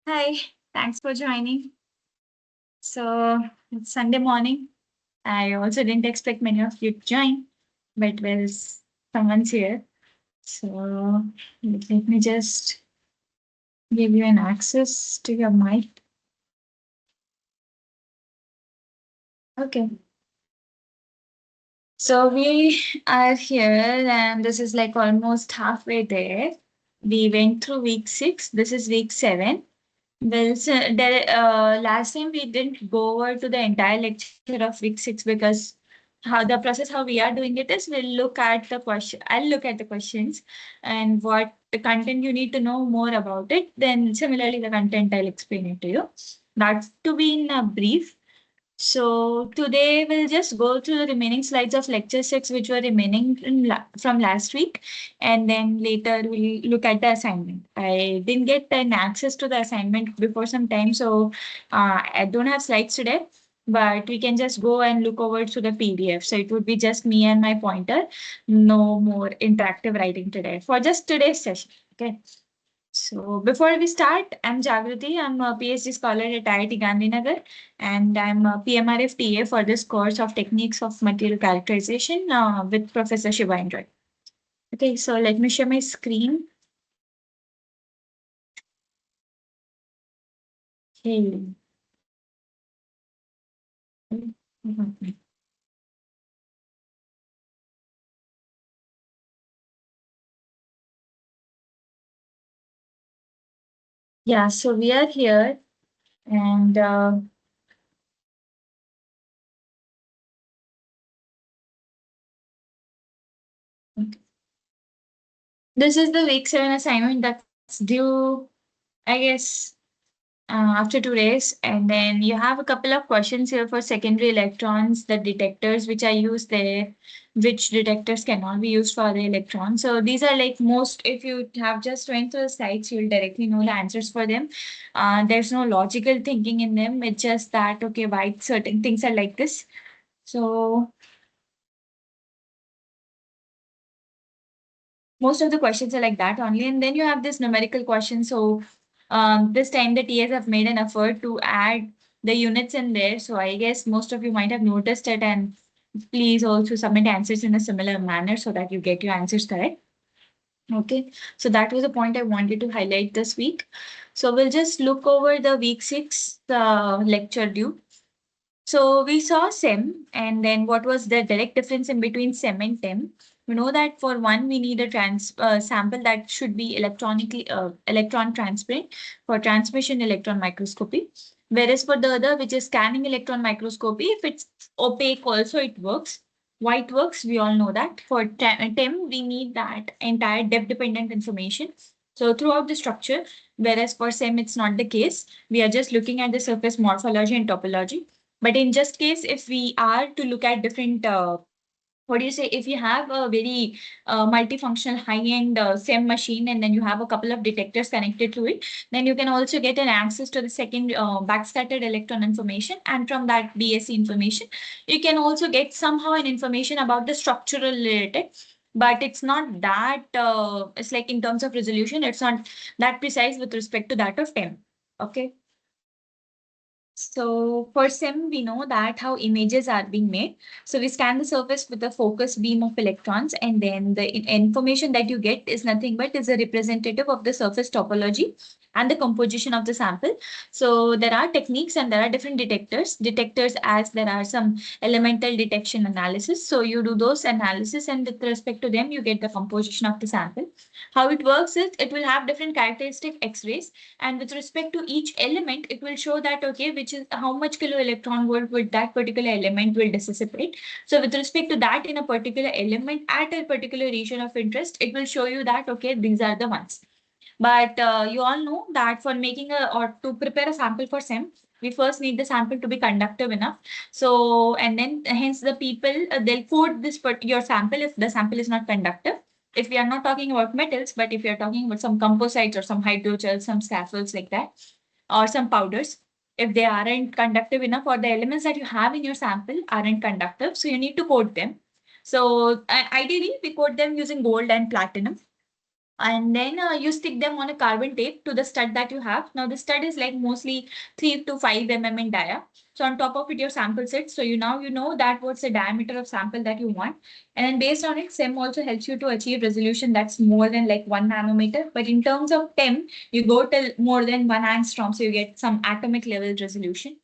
Hi, thanks for joining. So it's Sunday morning. I also didn't expect many of you to join, but well, someone's here. So let me just give you an access to your mic. Okay. So we are here, and this is like almost halfway there. We went through week 6. This is week 7. Well, so last time we didn't go over to the entire lecture of week 6 because how we are doing it is we'll look at the question. I'll look at the questions and what the content you need to know more about it. Then similarly, the content I'll explain it to you. That's to be in a brief. So today we'll just go through the remaining slides of lecture 6, which were remaining from last week, and then later we'll look at the assignment. I didn't get an access to the assignment before some time, so I don't have slides today, but we can just go and look over to the PDF. So it would be just me and my pointer, no more interactive writing today for just today's session. Okay. So before we start, I'm Jagrati. I'm a PhD scholar at IIT Gandhinagar, and I'm a PMRF TA for this course of Techniques of Material Characterization with Professor Shiva Indra. Okay, so let me share my screen. Okay. Yeah, so we are here, and this is the week 7 assignment that's due, I guess, after 2 days. And then you have a couple of questions here for secondary electrons, the detectors which are used there, which detectors cannot be used for the electrons. So these are like most, if you have just went to the sites, you'll directly know the answers for them. There's no logical thinking in them. It's just that, okay, why certain things are like this. So most of the questions are like that only. And then you have this numerical question. So this time the TAs have made an effort to add the units in there. So I guess most of you might have noticed it, and please also submit answers in a similar manner so that you get your answers correct. Okay, so that was the point I wanted to highlight this week. So we'll just look over the week 6 lecture due. So we saw SEM, and then what was the direct difference in between SEM and TEM? We know that for one, we need a sample that should be electron transparent for transmission electron microscopy. Whereas for the other, which is scanning electron microscopy, if it's opaque, also it works. White works, we all know that. For TEM, we need that entire depth dependent information. So throughout the structure, whereas for SEM, it's not the case. We are just looking at the surface morphology and topology. But in just case, if we are to look at different, what do you say, if you have a very multifunctional high-end SEM machine and then you have a couple of detectors connected to it, then you can also get an access to the second backscattered electron information. And from that BSc information, you can also get somehow an information about the structural related. But it's not that, it's like in terms of resolution, it's not that precise with respect to that of TEM. Okay. So for SIM, we know that how images are being made. So we scan the surface with a focused beam of electrons, and then the information that you get is nothing but is a representative of the surface topology and the composition of the sample. So there are techniques and there are different detectors. Detectors, as there are some elemental detection analysis. So you do those analysis, and with respect to them, you get the composition of the sample. How it works is it will have different characteristic X-rays, and with respect to each element, it will show that, okay, which is how much kilo electron volt would that particular element will dissipate. So with respect to that in a particular element at a particular region of interest, it will show you that, okay, these are the ones. But you all know that for making or to prepare a sample for SEM, we first need the sample to be conductive enough. So, and then hence the people, they'll code this your sample if the sample is not conductive. If we are not talking about metals, but if you're talking about some composites or some hydrogels, some scaffolds like that, or some powders, if they aren't conductive enough or the elements that you have in your sample aren't conductive, so you need to coat them. So ideally, we coat them using gold and platinum. and then you stick them on a carbon tape to the stud that you have. Now the stud is like mostly 3 to 5 mm in dia. So on top of it, your sample sits. So you know that what's the diameter of sample that you want. And then based on it, SEM also helps you to achieve resolution that's more than like 1 nanometer. But in terms of TEM, you go till more than 1 angstrom. So you get some atomic level resolution.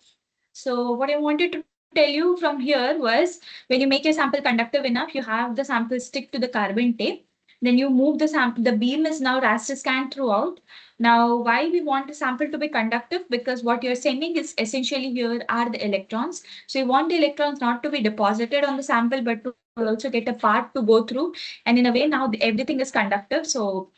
So what I wanted to tell you from here was when you make your sample conductive enough, you have the sample stick to the carbon tape. Then you move the sample, the beam is now raster scanned throughout. Now, why we want a sample to be conductive? Because what you're sending is essentially here are the electrons. So you want the electrons not to be deposited on the sample, but to also get a path to go through. And in a way, now everything is conductive. So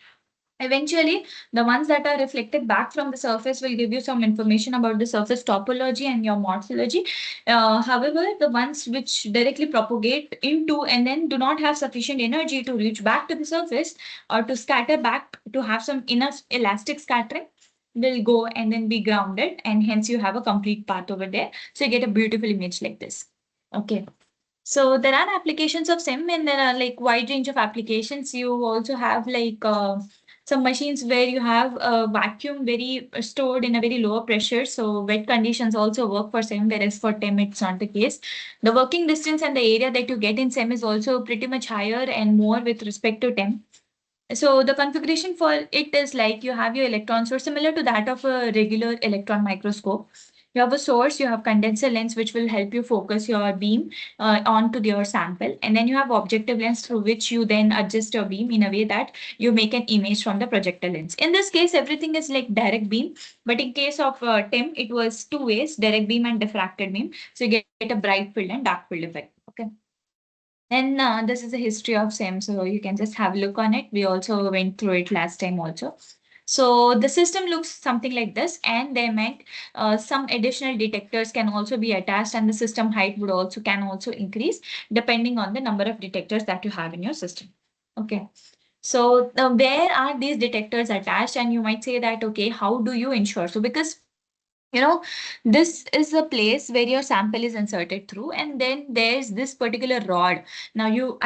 eventually, the ones that are reflected back from the surface will give you some information about the surface topology and your morphology. However, the ones which directly propagate into and then do not have sufficient energy to reach back to the surface or to scatter back to have some enough elastic scattering will go and then be grounded, and hence you have a complete path over there. So you get a beautiful image like this. Okay. So there are applications of SIM and there are like wide range of applications. You also have like some machines where you have a vacuum very stored in a very lower pressure. So wet conditions also work for SIM, whereas for TEM it's not the case. The working distance and the area that you get in SIM is also pretty much higher and more with respect to TEM. So the configuration for it is like you have your electron source similar to that of a regular electron microscope. You have a source, you have condenser lens, which will help you focus your beam onto your sample. And then you have objective lens through which you then adjust your beam in a way that you make an image from the projector lens. In this case, everything is like direct beam. But in case of TEM, it was two ways, direct beam and diffracted beam. So you get a bright field and dark field effect. Okay. And this is the history of SEM, so you can just have a look on it. We also went through it last time also. So the system looks something like this, and they meant some additional detectors can also be attached, and the system height would also can also increase depending on the number of detectors that you have in your system. Okay. So where are these detectors attached? And you might say that, okay, how do you ensure? So because you know, this is a place where your sample is inserted through, and then there's this particular rod. Now you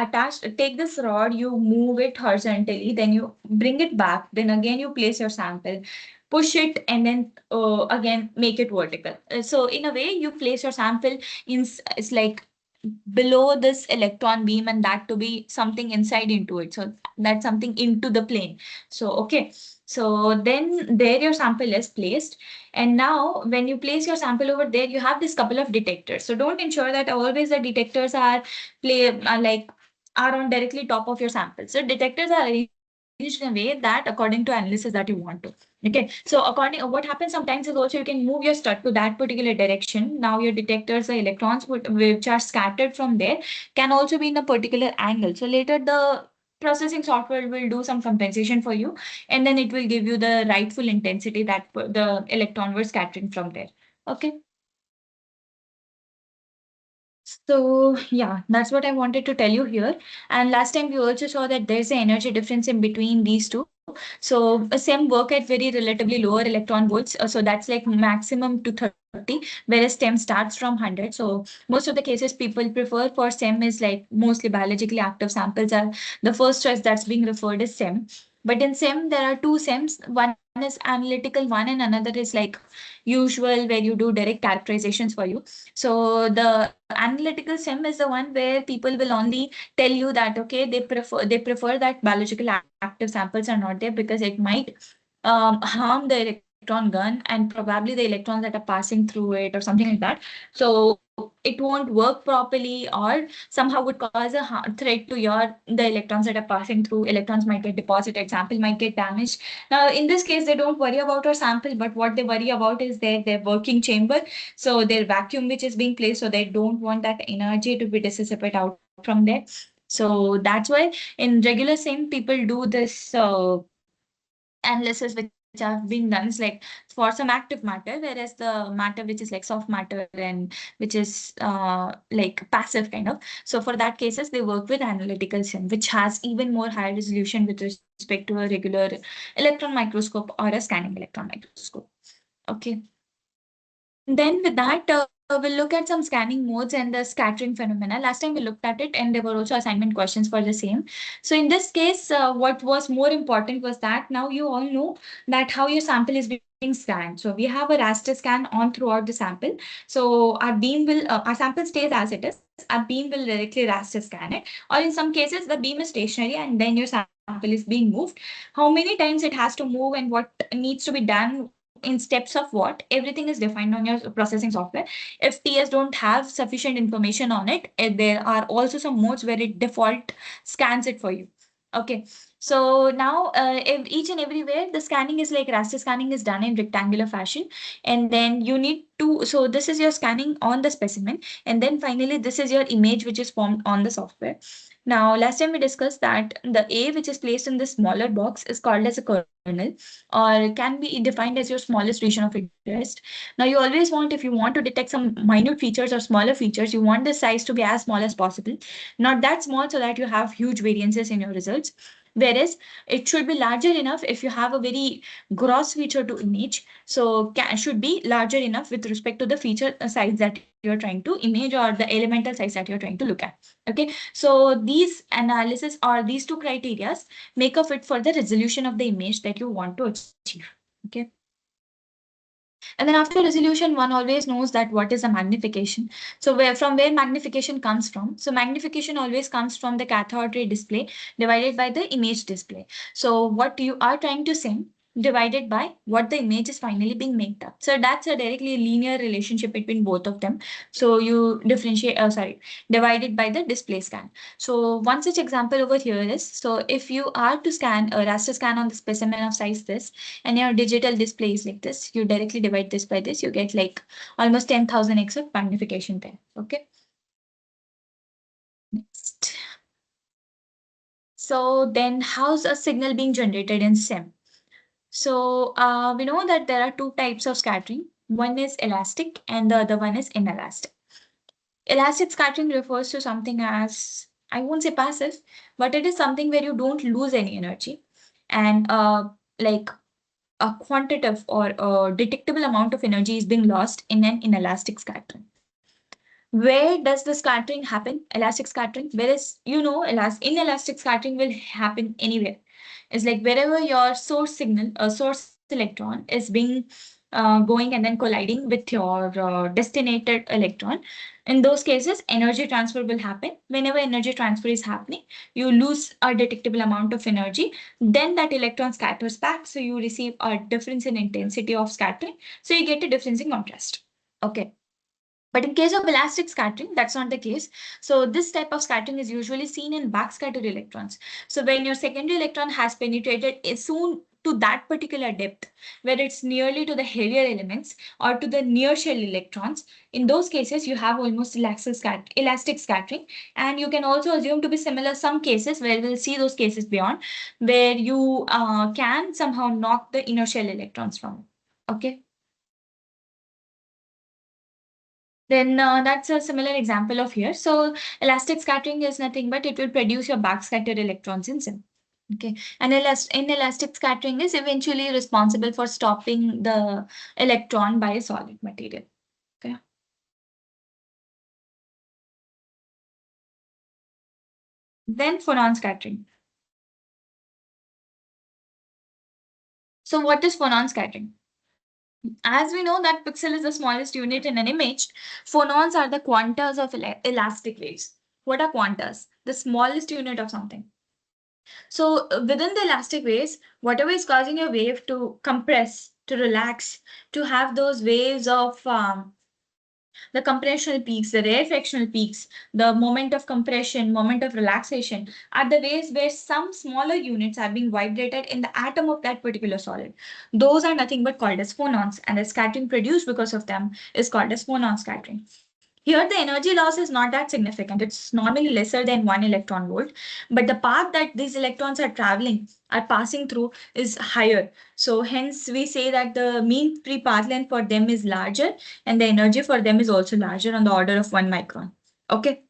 take this rod, you move it horizontally, then you bring it back, then again you place your sample, push it, and then again make it vertical. So in a way, you place your sample it's like below this electron beam, and that to be something inside into it. So that's something into the plane. So okay. So then there your sample is placed. And now when you place your sample over there, you have this couple of detectors. So don't ensure that always the detectors are on directly top of your sample. So detectors are arranged in a way that according to analysis that you want to. Okay. So according what happens sometimes is also you can move your stud to that particular direction. Now your detectors, the electrons which are scattered from there can also be in a particular angle. So later the processing software will do some compensation for you, and then it will give you the rightful intensity that the electron were scattering from there. Okay. So yeah, that's what I wanted to tell you here. And last time we also saw that there's an energy difference in between these two. So SEM work at very relatively lower electron volts. So that's like maximum to 30, whereas STEM starts from 100. So most of the cases people prefer for SEM is like mostly biologically active samples are the first choice that's being referred as SEM. But in SEM, there are two SEMs. One is analytical one and another is like usual where you do direct characterizations for you. So the analytical SEM is the one where people will only tell you that okay they prefer that biological active samples are not there because it might harm the electron gun and probably the electrons that are passing through it or something like that. So it won't work properly or somehow would cause a threat to the electrons that are passing through. Electrons might get deposited, sample might get damaged. Now in this case, they don't worry about our sample, but what they worry about is their working chamber. So their vacuum which is being placed, so they don't want that energy to be dissipated out from there. So that's why in regular SIM, people do this analysis which have been done is like for some active matter, whereas the matter which is like soft matter and which is like passive kind of. So for that cases, they work with analytical SIM, which has even more high resolution with respect to a regular electron microscope or a scanning electron microscope. Okay. Then with that, we'll look at some scanning modes and the scattering phenomena. Last time we looked at it, and there were also assignment questions for the same. So in this case, what was more important was that now you all know that how your sample is being scanned. So we have a raster scan on throughout the sample. So our sample stays as it is. Our beam will directly raster scan it, or in some cases the beam is stationary and then your sample is being moved. How many times it has to move and what needs to be done in steps of what, everything is defined on your processing software. If TS don't have sufficient information on it, there are also some modes where it default scans it for you. Okay, so now each and everywhere the scanning is like raster scanning is done in rectangular fashion, and then you need to, so this is your scanning on the specimen, and then finally this is your image which is formed on the software. Now, last time we discussed that the A which is placed in the smaller box is called as a kernel, or can be defined as your smallest region of interest. Now, you always want, if you want to detect some minute features or smaller features, you want the size to be as small as possible, not that small so that you have huge variances in your results. Whereas it should be larger enough if you have a very gross feature to image. So should be larger enough with respect to the feature size that you're trying to image or the elemental size that you're trying to look at. Okay, so these analysis or these two criterias make a fit for the resolution of the image that you want to achieve. Okay. And then after resolution, one always knows that what is a magnification. So where magnification comes from. So magnification always comes from the cathode ray display divided by the image display. So what you are trying to send divided by what the image is finally being made up. So that's a directly linear relationship between both of them. So you differentiate, divided by the display scan. So one such example over here is, so if you are to scan a raster scan on the specimen of size this, and your digital display is like this, you directly divide this by this, you get like almost 10,000x of magnification there. Okay. Next. So then how's a signal being generated in SIM? So we know that there are two types of scattering. One is elastic and the other one is inelastic. Elastic scattering refers to something as, I won't say passive, but it is something where you don't lose any energy. And like a quantitative or a detectable amount of energy is being lost in an inelastic scattering. Where does the scattering happen? Elastic scattering. Whereas, inelastic scattering will happen anywhere. It's like wherever your source signal, a source electron is being going and then colliding with your destinated electron. In those cases, energy transfer will happen. Whenever energy transfer is happening, you lose a detectable amount of energy. Then that electron scatters back. So you receive a difference in intensity of scattering. So you get a difference in contrast. Okay. But in case of elastic scattering, that's not the case. So this type of scattering is usually seen in backscattered electrons. So when your secondary electron has penetrated soon to that particular depth, where it's nearly to the heavier elements or to the near shell electrons, in those cases, you have almost elastic scattering. And you can also assume to be similar some cases where we'll see those cases beyond, where you can somehow knock the inner shell electrons from. Okay. Then that's a similar example of here. So elastic scattering is nothing but it will produce your backscattered electrons in SIM. Okay, and inelastic scattering is eventually responsible for stopping the electron by a solid material. Okay. Then phonon scattering. So what is phonon scattering? As we know that pixel is the smallest unit in an image, phonons are the quantas of elastic waves. What are quantas? The smallest unit of something. So within the elastic waves, whatever is causing your wave to compress, to relax, to have those waves of the compressional peaks, the rarefactional peaks, the moment of compression, moment of relaxation, are the ways where some smaller units are being vibrated in the atom of that particular solid. Those are nothing but called as phonons, and the scattering produced because of them is called as phonon scattering. Here, the energy loss is not that significant. It's normally lesser than 1 electron volt, but the path that these electrons are traveling, are passing through, is higher. So hence, we say that the mean free path length for them is larger, and the energy for them is also larger on the order of 1 micron. Okay.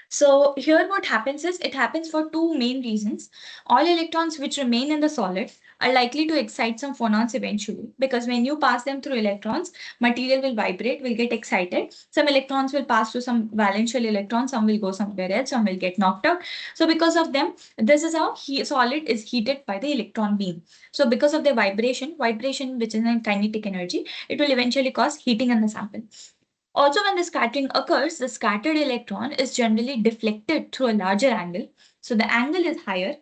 So here what happens is, it happens for two main reasons. All electrons which remain in the solid are likely to excite some phonons eventually, because when you pass them through electrons, material will vibrate, will get excited. Some electrons will pass to some valence shell electrons, some will go somewhere else, some will get knocked out. So because of them, this is how solid is heated by the electron beam. So because of the vibration, which is a kinetic energy, it will eventually cause heating in the sample. Also, when the scattering occurs, the scattered electron is generally deflected through a larger angle. So the angle is higher,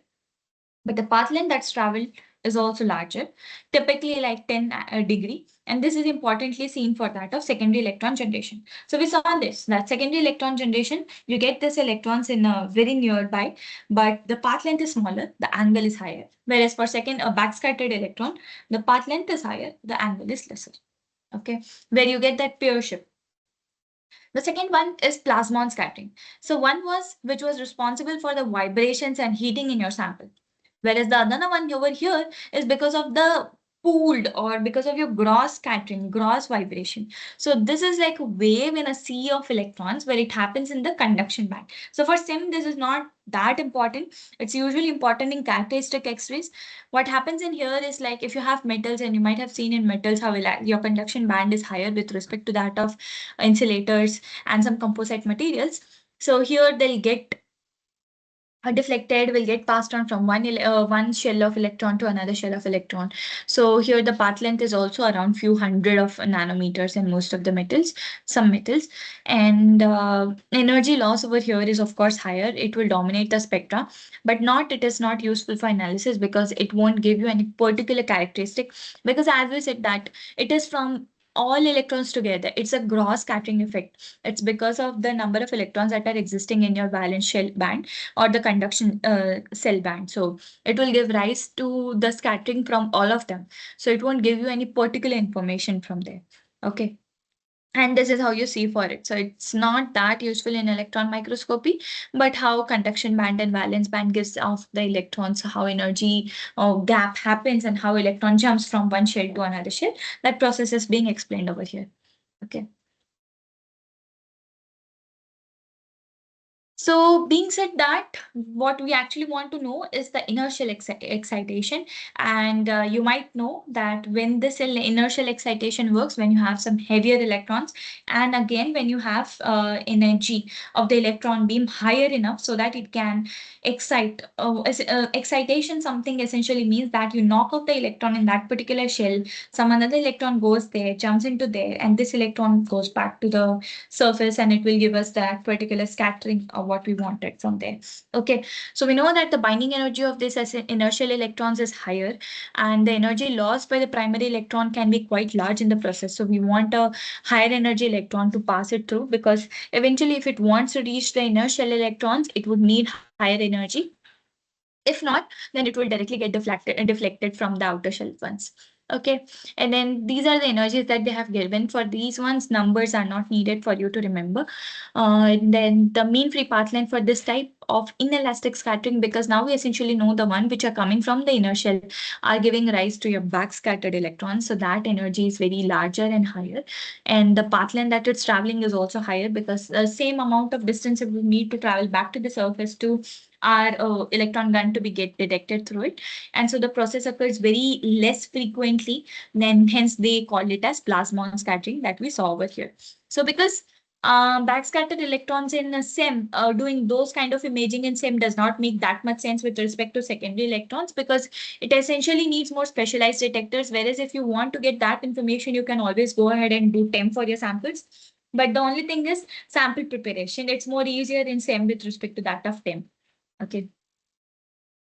but the path length that's traveled is also larger, typically like 10 degree. And this is importantly seen for that of secondary electron generation. So we saw this, that secondary electron generation, you get this electrons in a very nearby, but the path length is smaller, the angle is higher. Whereas for second, a backscattered electron, the path length is higher, the angle is lesser. Okay, where you get that pair shape. The second one is plasmon scattering. So one was which was responsible for the vibrations and heating in your sample. Whereas the other one over here is because of the pooled or because of your gross scattering, gross vibration. So this is like a wave in a sea of electrons where it happens in the conduction band. So for SIM, this is not that important. It's usually important in characteristic X-rays. What happens in here is like if you have metals, and you might have seen in metals how your conduction band is higher with respect to that of insulators and some composite materials. So here they'll get deflected, will get passed on from one shell of electron to another shell of electron. So here the path length is also around few hundred of nanometers in most of the metals, some metals. And energy loss over here is of course higher. It will dominate the spectra, but it is not useful for analysis because it won't give you any particular characteristic, because as we said that it is from all electrons together. It's a gross scattering effect. It's because of the number of electrons that are existing in your valence shell band or the conduction cell band. So it will give rise to the scattering from all of them. So it won't give you any particular information from there. Okay. And this is how you see for it. So it's not that useful in electron microscopy, but how conduction band and valence band gives off the electrons, how energy gap happens, and how electron jumps from one shell to another shell. That process is being explained over here. Okay. So being said that, what we actually want to know is the inertial excitation. And you might know that when this inertial excitation works, when you have some heavier electrons, and again, when you have energy of the electron beam higher enough so that it can excite. Excitation something essentially means that you knock off the electron in that particular shell, some another electron goes there, jumps into there, and this electron goes back to the surface, and it will give us that particular scattering of what we wanted from there. Okay, so we know that the binding energy of this as inertial electrons is higher, and the energy lost by the primary electron can be quite large in the process. So we want a higher energy electron to pass it through, because eventually if it wants to reach the inner shell electrons, it would need higher energy. If not, then it will directly get deflected from the outer shell ones. Okay, and then these are the energies that they have given. For these ones, numbers are not needed for you to remember. And then the mean free path length for this type of inelastic scattering, because now we essentially know the one which are coming from the inner shell are giving rise to your backscattered electrons. So that energy is very larger and higher. And the path length that it's traveling is also higher, because the same amount of distance it will need to travel back to the surface to our electron gun to be get detected through it. And so the process occurs very less frequently, then hence they call it as plasmon scattering that we saw over here. So because backscattered electrons in a SEM, doing those kind of imaging in SEM does not make that much sense with respect to secondary electrons, because it essentially needs more specialized detectors. Whereas if you want to get that information, you can always go ahead and do TEM for your samples. But the only thing is sample preparation. It's more easier in SEM with respect to that of TEM. Okay.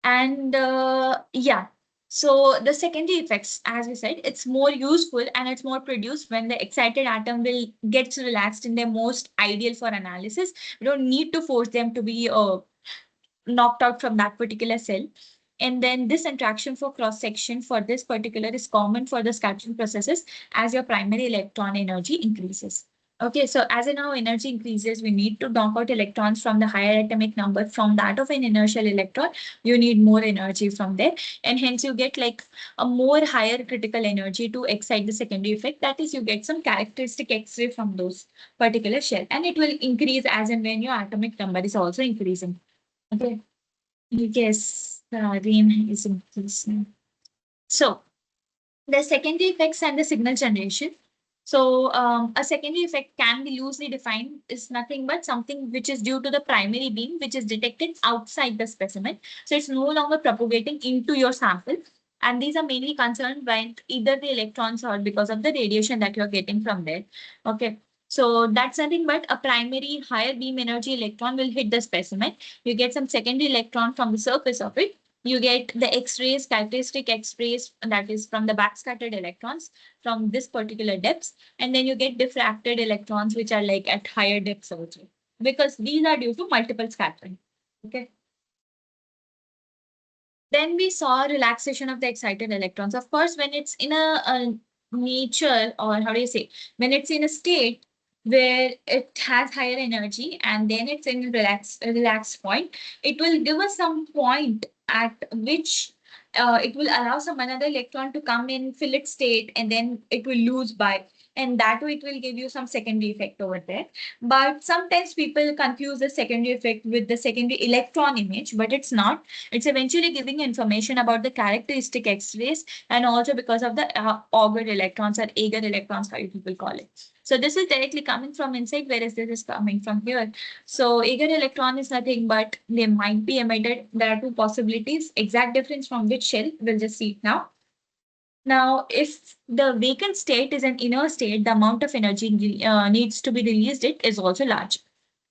And yeah, so the secondary effects, as we said, it's more useful and it's more produced when the excited atom will gets relaxed in their most ideal for analysis. We don't need to force them to be knocked out from that particular cell. And then this interaction for cross section for this particular is common for the scattering processes as your primary electron energy increases. Okay, so as in our energy increases, we need to knock out electrons from the higher atomic number from that of an inertial electron. You need more energy from there, and hence you get like a more higher critical energy to excite the secondary effect. That is, you get some characteristic X-ray from those particular shell, and it will increase as and when your atomic number is also increasing. Okay. Yes, Reem is increasing. So the secondary effects and the signal generation. So a secondary effect can be loosely defined is nothing but something which is due to the primary beam which is detected outside the specimen. So it's no longer propagating into your sample. And these are mainly concerned by either the electrons or because of the radiation that you're getting from there. Okay. So that's nothing but a primary higher beam energy electron will hit the specimen. You get some secondary electron from the surface of it. You get the X-rays, characteristic X-rays, that is from the backscattered electrons from this particular depths, and then you get diffracted electrons which are like at higher depths also, because these are due to multiple scattering. Okay. Then we saw relaxation of the excited electrons. Of course, when it's in a nature, or how do you say, when it's in a state where it has higher energy and then it's in relaxed point, it will give us some point at which it will allow some another electron to come in, fill its state, and then it will lose by, and that way it will give you some secondary effect over there. But sometimes people confuse the secondary effect with the secondary electron image, but it's not. It's eventually giving information about the characteristic X-rays, and also because of the auger electrons or Agar electrons, how you people call it. So this is directly coming from inside, whereas this is coming from here. So Agar electron is nothing but they might be emitted. There are two possibilities. Exact difference from which shell, we'll just see it now. Now, if the vacant state is an inner state, the amount of energy needs to be released it is also large.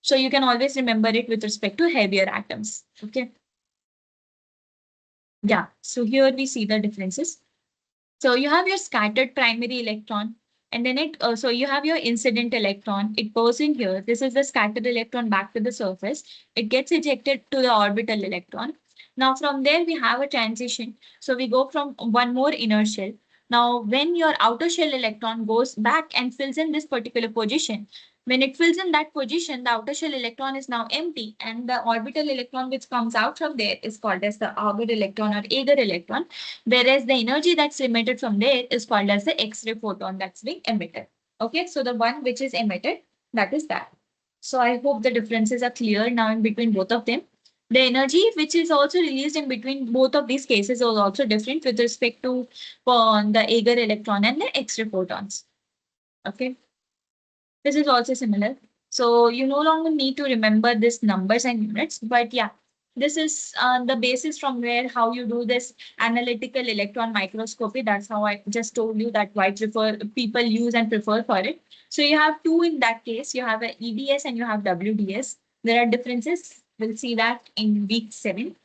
So you can always remember it with respect to heavier atoms. Okay. Yeah, so here we see the differences. So you have your scattered primary electron, and then so you have your incident electron. It goes in here. This is the scattered electron back to the surface. It gets ejected to the orbital electron. Now from there we have a transition. So we go from one more inner shell. Now when your outer shell electron goes back and fills in this particular position, when it fills in that position, the outer shell electron is now empty, and the orbital electron which comes out from there is called as the Auger electron or Agar electron, whereas the energy that's emitted from there is called as the X-ray photon that's being emitted. Okay, so the one which is emitted, that is that. So I hope the differences are clear now in between both of them. The energy which is also released in between both of these cases is also different with respect to the Agar electron and the X-ray photons. Okay. This is also similar. So you no longer need to remember this numbers and units, but yeah, this is the basis from where how you do this analytical electron microscopy. That's how I just told you that why people use and prefer for it. So you have two in that case. You have a EDS and you have WDS. There are differences. We'll see that in week 7.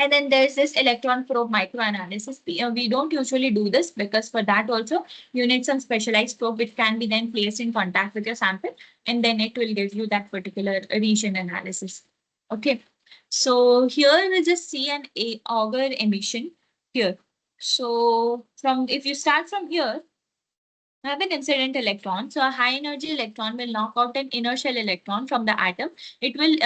And then there's this electron probe microanalysis. We don't usually do this because for that also you need some specialized probe which can be then placed in contact with your sample, and then it will give you that particular region analysis. Okay. So here we just see an auger emission here. So from if you start from here, I have an incident electron. So a high energy electron will knock out an inner shell electron from the atom. It will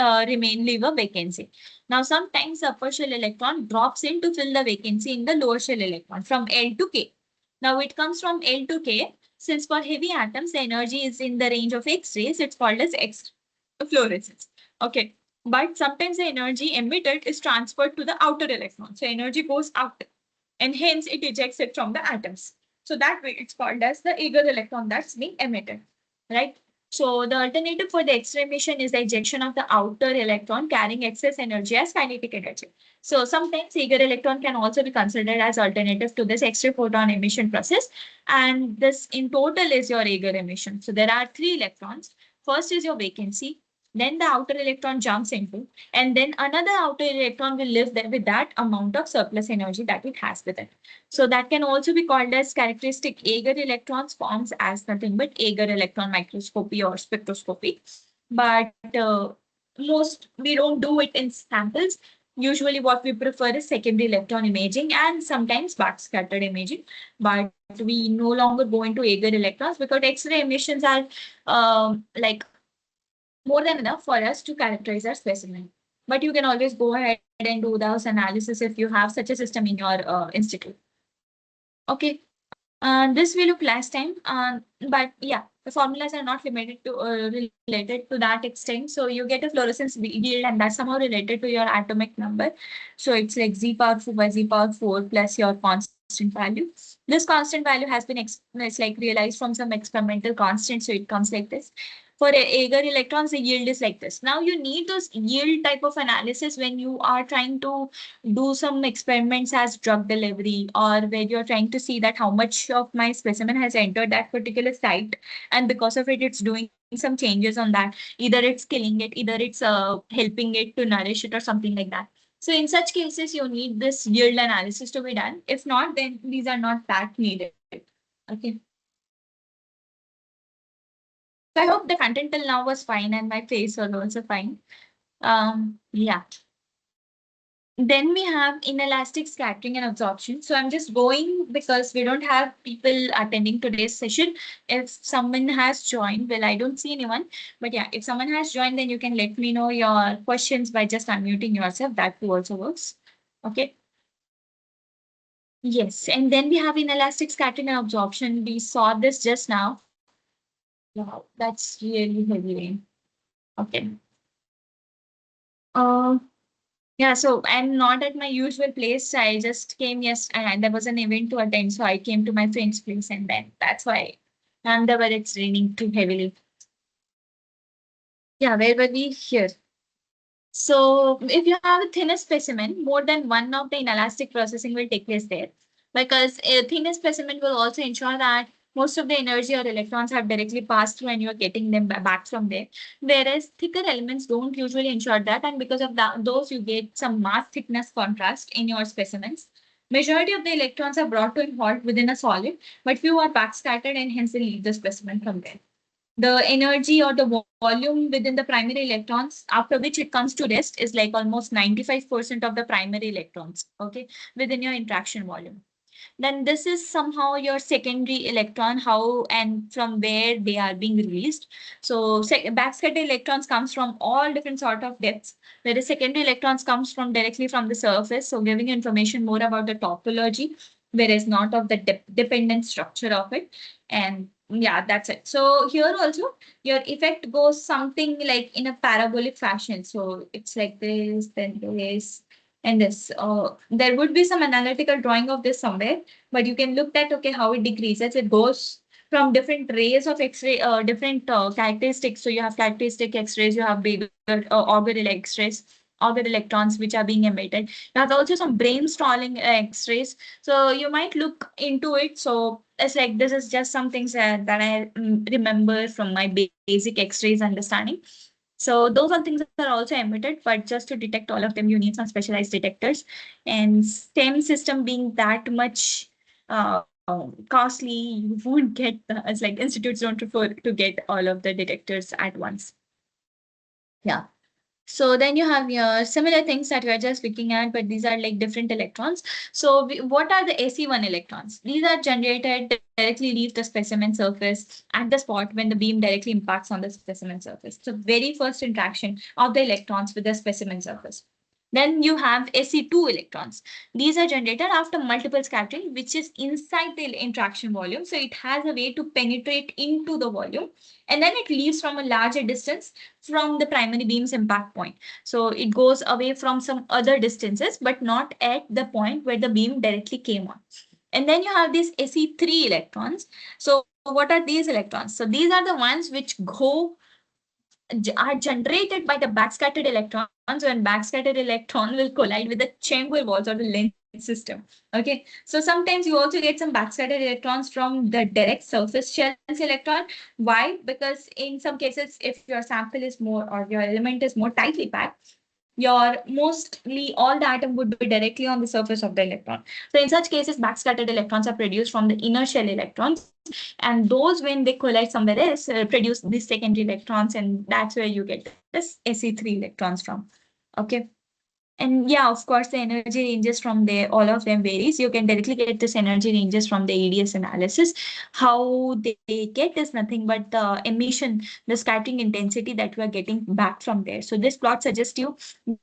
leave a vacancy. Now, sometimes the upper shell electron drops in to fill the vacancy in the lower shell electron from L to K. Now, it comes from L to K. Since for heavy atoms, the energy is in the range of X-rays, it's called as X fluorescence. Okay. But sometimes the energy emitted is transferred to the outer electron. So energy goes out, and hence it ejects it from the atoms. So that way it's called as the Agar electron that's being emitted, right? So the alternative for the X-ray emission is the ejection of the outer electron carrying excess energy as kinetic energy. So sometimes Agar electron can also be considered as alternative to this X-ray photon emission process. And this in total is your Agar emission. So there are 3 electrons. First is your vacancy, then the outer electron jumps into, and then another outer electron will live there with that amount of surplus energy that it has with it. So that can also be called as characteristic Agar electrons forms as nothing but Agar electron microscopy or spectroscopy. But most we don't do it in samples. Usually what we prefer is secondary electron imaging and sometimes backscattered imaging. But we no longer go into Agar electrons because X-ray emissions are like more than enough for us to characterize our specimen. But you can always go ahead and do those analysis if you have such a system in your institute. Okay. This we looked last time, but yeah, the formulas are not limited to related to that extent. So you get a fluorescence yield, and that's somehow related to your atomic number. So it's like Z power 4 by Z power 4 plus your constant constant value. This constant value has been it's like realized from some experimental constant, so it comes like this. For agar electrons, the yield is like this. Now you need those yield type of analysis when you are trying to do some experiments as drug delivery, or where you're trying to see that how much of my specimen has entered that particular site, and because of it, it's doing some changes on that. Either it's killing it, either it's helping it to nourish it or something like that. So in such cases, you need this yield analysis to be done. If not, then these are not that needed. Okay. So I hope the content till now was fine and my face was also fine. Yeah. Then we have inelastic scattering and absorption. So I'm just going because we don't have people attending today's session. If someone has joined, well, I don't see anyone, but yeah, if someone has joined, then you can let me know your questions by just unmuting yourself. That too also works. Okay. Yes, and then we have inelastic scattering and absorption. We saw this just now. Wow, that's really heavy. Okay. Uh, yeah, so I'm not at my usual place. I just came, yes, and there was an event to attend, so I came to my friend's place, and then that's why. And the weather it's raining too heavily. Yeah, where were we? Here. So if you have a thinner specimen, more than one of the inelastic processing will take place there, because a thinner specimen will also ensure that most of the energy or electrons have directly passed through and you're getting them back from there. Whereas thicker elements don't usually ensure that, and because of that, those you get some mass thickness contrast in your specimens. Majority of the electrons are brought to a halt within a solid, but few are backscattered and hence they leave the specimen from there. The energy or the volume within the primary electrons after which it comes to rest is like almost 95% of the primary electrons, okay, within your interaction volume. Then this is somehow your secondary electron, how and from where they are being released. So backscatter electrons comes from all different sort of depths, whereas secondary electrons comes from directly from the surface, so giving you information more about the topology, whereas not of the dependent structure of it. And yeah, that's it. So here also your effect goes something like in a parabolic fashion. So it's like this, then this, and this. There would be some analytical drawing of this somewhere, but you can look at, okay, how it decreases. It goes from different rays of X-ray, different characteristics. So you have characteristic X-rays, you have bigger orbital X-rays, orbital electrons which are being emitted. You have also some brainstalling X-rays. So you might look into it. So it's like, this is just some things that I remember from my basic X-rays understanding. So those are things that are also emitted, but just to detect all of them, you need some specialized detectors. And STEM system being that much costly, you won't get it's like institutes don't prefer to get all of the detectors at once. Yeah. So then you have your similar things that we are just looking at, but these are like different electrons. So what are the AC1 electrons? These are generated directly leave the specimen surface at the spot when the beam directly impacts on the specimen surface. So very first interaction of the electrons with the specimen surface. Then you have AC2 electrons. These are generated after multiple scattering, which is inside the interaction volume. So it has a way to penetrate into the volume, and then it leaves from a larger distance from the primary beam's impact point. So it goes away from some other distances, but not at the point where the beam directly came on. And then you have these AC3 electrons. So what are these electrons? So these are the ones which are generated by the backscattered electrons when backscattered electron will collide with the chamber walls or the lens system. Okay, so sometimes you also get some backscattered electrons from the direct surface shells electron. Why? Because in some cases, if your sample is more or your element is more tightly packed, your mostly all the atom would be directly on the surface of the electron. So in such cases, backscattered electrons are produced from the inner shell electrons, and those when they collide somewhere else produce these secondary electrons, and that's where you get this Se3 electrons from. Okay. And yeah, of course, the energy ranges from there, all of them varies. You can directly get this energy ranges from the ADS analysis. How they get is nothing but the emission, the scattering intensity that we are getting back from there. So this plot suggests you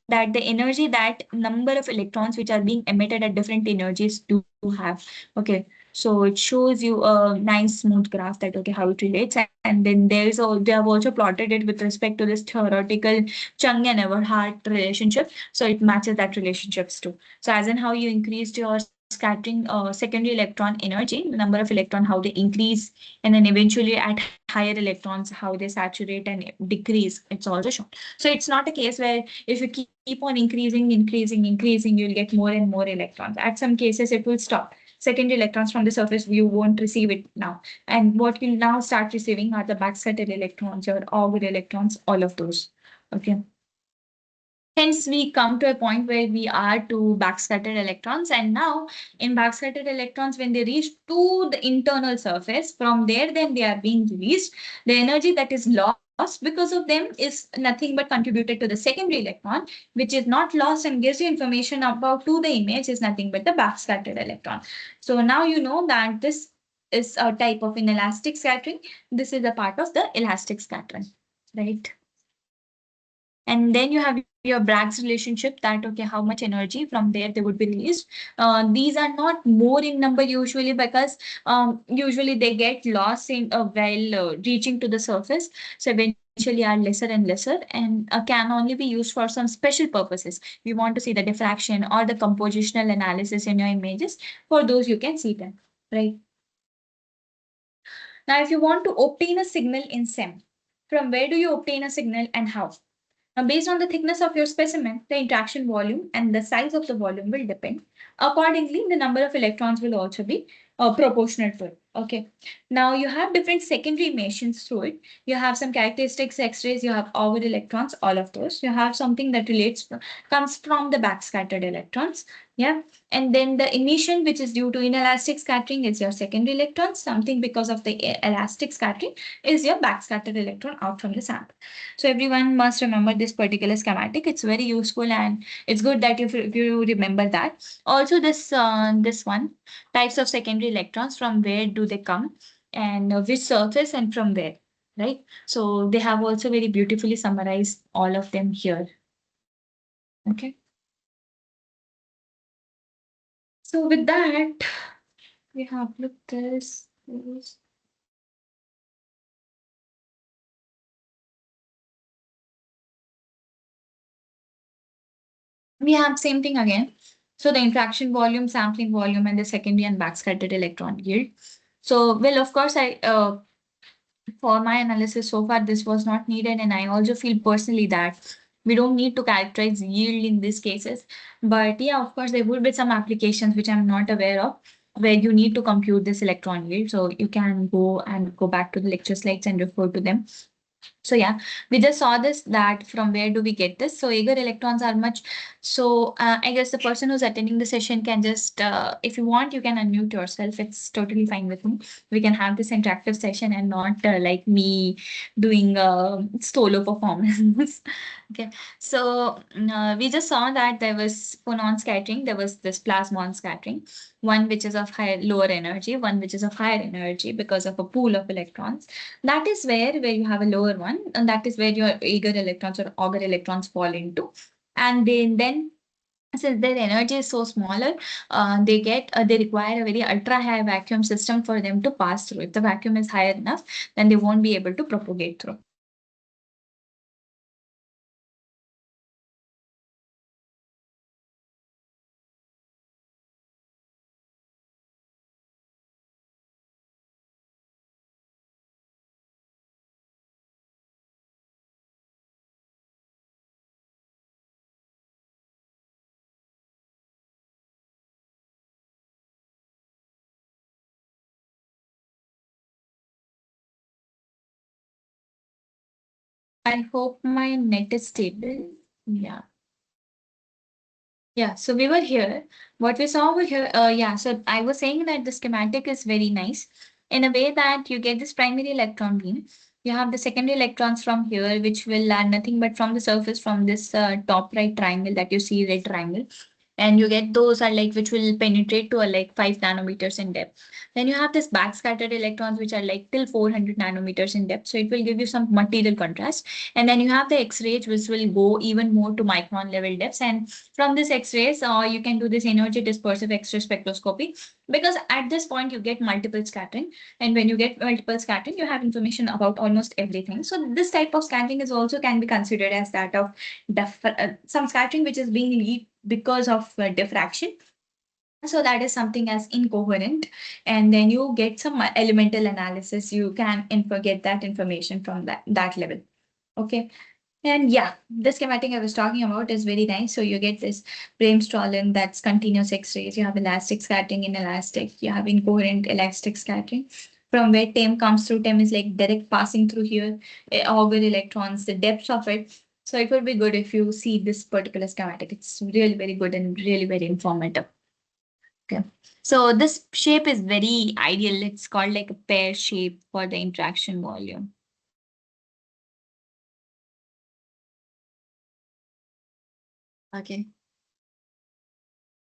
that the energy, that number of electrons which are being emitted at different energies do have. Okay. So it shows you a nice smooth graph that, okay, how it relates. And then there's all, they have also plotted it with respect to this theoretical Chung and Everhart relationship. So it matches that relationships too. So as in how you increased your scattering secondary electron energy, the number of electron, how they increase, and then eventually at higher electrons, how they saturate and decrease. It's also shown. So it's not a case where if you keep on increasing, you'll get more and more electrons. At some cases, it will stop. Secondary electrons from the surface, you won't receive it now. And what you'll now start receiving are the backscattered electrons, your Auger electrons, all of those. Okay. Hence, we come to a point where we are to backscattered electrons. And now in backscattered electrons, when they reach to the internal surface, from there, then they are being released. The energy that is lost because of them is nothing but contributed to the secondary electron, which is not lost and gives you information about to the image is nothing but the backscattered electron. So now you know that this is a type of inelastic scattering. This is a part of the elastic scattering, right? And then you have your Bragg's relationship that, okay, how much energy from there they would be released. These are not more in number usually because usually they get lost in while reaching to the surface. So eventually are lesser and lesser and can only be used for some special purposes. We want to see the diffraction or the compositional analysis in your images. For those, you can see them, right? Now, if you want to obtain a signal in SEM, from where do you obtain a signal and how? Now, based on the thickness of your specimen, the interaction volume and the size of the volume will depend. Accordingly, the number of electrons will also be proportional to it. Okay. Now, you have different secondary emissions through it. You have some characteristics X-rays, you have Auger electrons, all of those. You have something that comes from the backscattered electrons. Yeah. And then the emission, which is due to inelastic scattering, is your secondary electrons. Something because of the elastic scattering is your backscattered electron out from the sample. So everyone must remember this particular schematic. It's very useful and it's good that if you remember that. Also this one, types of secondary electrons, from where do they come and which surface and from where, right? So they have also very beautifully summarized all of them here. Okay. So with that, we have looked this. We have same thing again. So the interaction volume, sampling volume, and the secondary and backscattered electron yield. So, well, of course, for my analysis so far, this was not needed, and I also feel personally that we don't need to characterize yield in these cases. But yeah, of course, there would be some applications which I'm not aware of where you need to compute this electron yield. So you can go back to the lecture slides and refer to them. So yeah, we just saw this that from where do we get this? So Auger electrons are much. So I guess the person who's attending the session can just, if you want, you can unmute yourself. It's totally fine with me. We can have this interactive session and not like me doing solo performance. Okay, so we just saw that there was phonon scattering, there was this plasmon scattering, one which is of lower energy, one which is of higher energy because of a pool of electrons. That is where you have a lower one, and that is where your Auger electrons or Auger electrons fall into. And then since their energy is so smaller, they require a very ultra high vacuum system for them to pass through. If the vacuum is higher enough, then they won't be able to propagate through. I hope my net is stable. Yeah. Yeah, so we were here. What we saw over here, yeah, so I was saying that the schematic is very nice in a way that you get this primary electron beam. You have the secondary electrons from here, which will land nothing but from the surface from this top right triangle that you see, red triangle. And you get those are like which will penetrate to like 5 nanometers in depth. Then you have this backscattered electrons which are like till 400 nanometers in depth. So it will give you some material contrast. And then you have the X-rays which will go even more to micron level depths. And from this X-rays, you can do this energy dispersive X-ray spectroscopy because at this point you get multiple scattering. And when you get multiple scattering, you have information about almost everything. So this type of scattering is also can be considered as that of some scattering which is being lead because of diffraction. So that is something as incoherent. And then you get some elemental analysis. You can get that information from that level. Okay. And yeah, the schematic I was talking about is very nice. So you get this Bremsstrahlung, that's continuous X-rays. You have elastic scattering, inelastic. You have incoherent elastic scattering. From where TEM comes through, TEM is like direct passing through here, auger electrons, the depth of it. So it would be good if you see this particular schematic. It's really very good and really very informative. Okay. So this shape is very ideal. It's called like a pear shape for the interaction volume. Okay.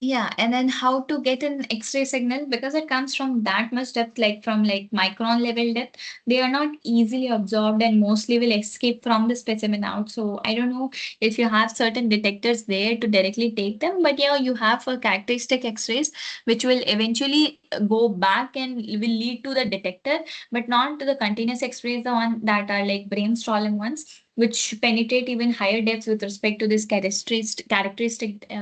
Yeah, and then how to get an X-ray signal because it comes from that much depth, like from like micron level depth, they are not easily absorbed and mostly will escape from the specimen out. So I don't know if you have certain detectors there to directly take them, but yeah, you have a characteristic X-rays which will eventually go back and will lead to the detector, but not to the continuous X-rays, the one that are like Bremsstrahlung ones, which penetrate even higher depths with respect to this characteristic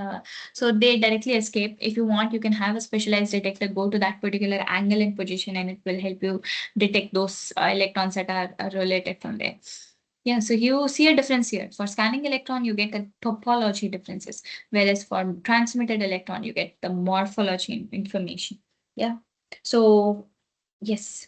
so they directly escape. If you want, you can have a specialized detector go to that particular angle and position, and it will help you detect those electrons that are related from there. Yeah, so you see a difference here. For scanning electron, you get a topology differences, whereas for transmitted electron, you get the morphology information. Yeah. So yes.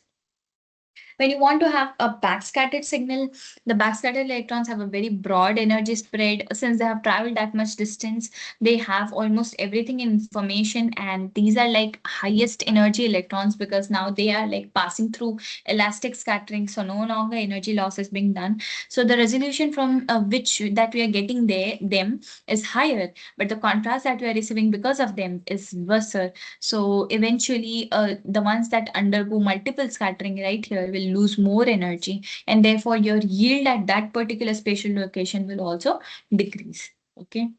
When you want to have a backscattered signal, the backscattered electrons have a very broad energy spread. Since they have traveled that much distance, they have almost everything in information, and these are like highest energy electrons because now they are like passing through elastic scattering, so no longer energy loss is being done. So the resolution from which that we are getting them is higher, but the contrast that we are receiving because of them is worse. So eventually, the ones that undergo multiple scattering right here will lose more energy, and therefore your yield at that particular spatial location will also decrease. Okay.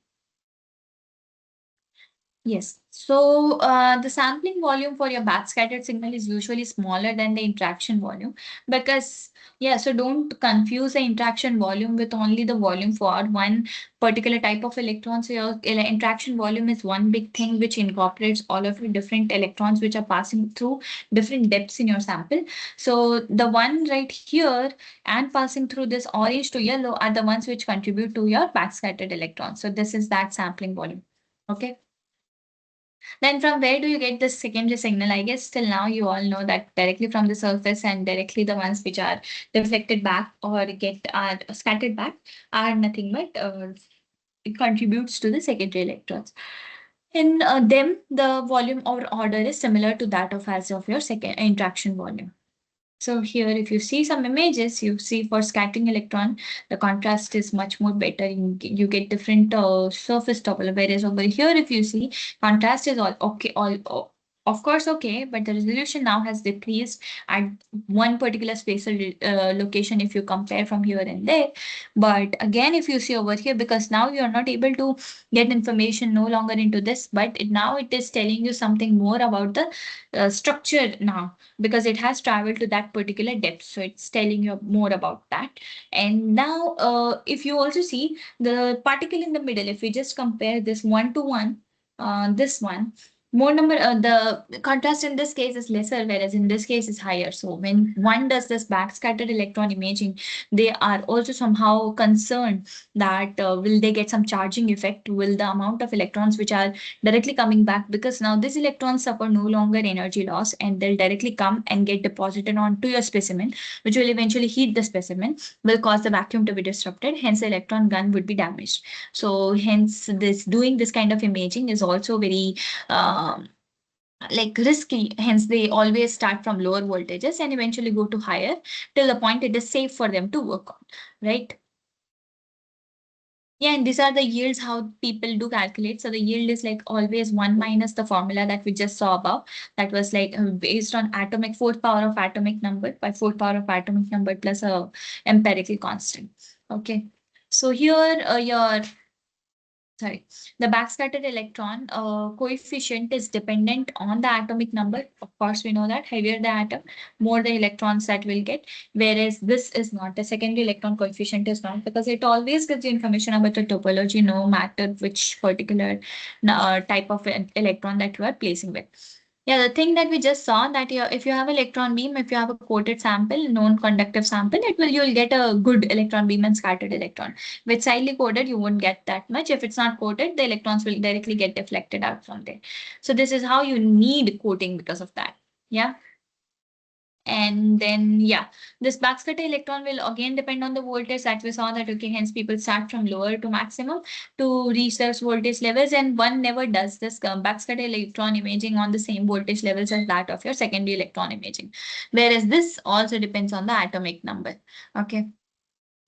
Yes. So the sampling volume for your backscattered signal is usually smaller than the interaction volume because, yeah, so don't confuse the interaction volume with only the volume for one particular type of electron. So your interaction volume is one big thing which incorporates all of the different electrons which are passing through different depths in your sample. So the one right here and passing through this orange to yellow are the ones which contribute to your backscattered electrons. So this is that sampling volume. Okay. Then from where do you get the secondary signal? I guess till now you all know that directly from the surface and directly the ones which are reflected back or get are scattered back are nothing but it contributes to the secondary electrons. In them, the volume or order is similar to that of as of your second interaction volume. So here, if you see some images, you see for scattering electron, the contrast is much more better. You get different surface topology. Whereas over here, if you see, contrast is all okay, of course okay, but the resolution now has decreased at one particular spatial location if you compare from here and there. But again, if you see over here, because now you are not able to get information no longer into this, but now it is telling you something more about the structure now because it has traveled to that particular depth. So it's telling you more about that. And now, if you also see the particle in the middle, if we just compare this one to one, this one, more number, the contrast in this case is lesser, whereas in this case is higher. So when one does this backscattered electron imaging, they are also somehow concerned that will they get some charging effect? Will the amount of electrons which are directly coming back because now these electrons suffer no longer energy loss and they'll directly come and get deposited onto your specimen, which will eventually heat the specimen, will cause the vacuum to be disrupted. Hence, the electron gun would be damaged. So, hence, this doing this kind of imaging is also very like risky. Hence, they always start from lower voltages and eventually go to higher till the point it is safe for them to work on, right? Yeah, and these are the yields how people do calculate. So the yield is like always one minus the formula that we just saw above. That was like based on atomic fourth power of atomic number by fourth power of atomic number plus a empirical constant. Okay. So here your sorry, the backscattered electron coefficient is dependent on the atomic number. Of course, we know that heavier the atom, more the electrons that will get. Whereas this is not. The secondary electron coefficient is not, because it always gives you information about the topology, no matter which particular type of electron that you are placing with. Yeah, the thing that we just saw, that if you have electron beam, if you have a coated sample, non-conductive sample, you'll get a good electron beam and scattered electron. With sidely coated, you won't get that much. If it's not coated, the electrons will directly get deflected out from there. So this is how you need coating because of that. Yeah. And then, yeah, this backscatter electron will again depend on the voltage that we saw, that, okay, hence people start from lower to maximum to reach those voltage levels. And one never does this backscatter electron imaging on the same voltage levels as that of your secondary electron imaging. Whereas this also depends on the atomic number. Okay.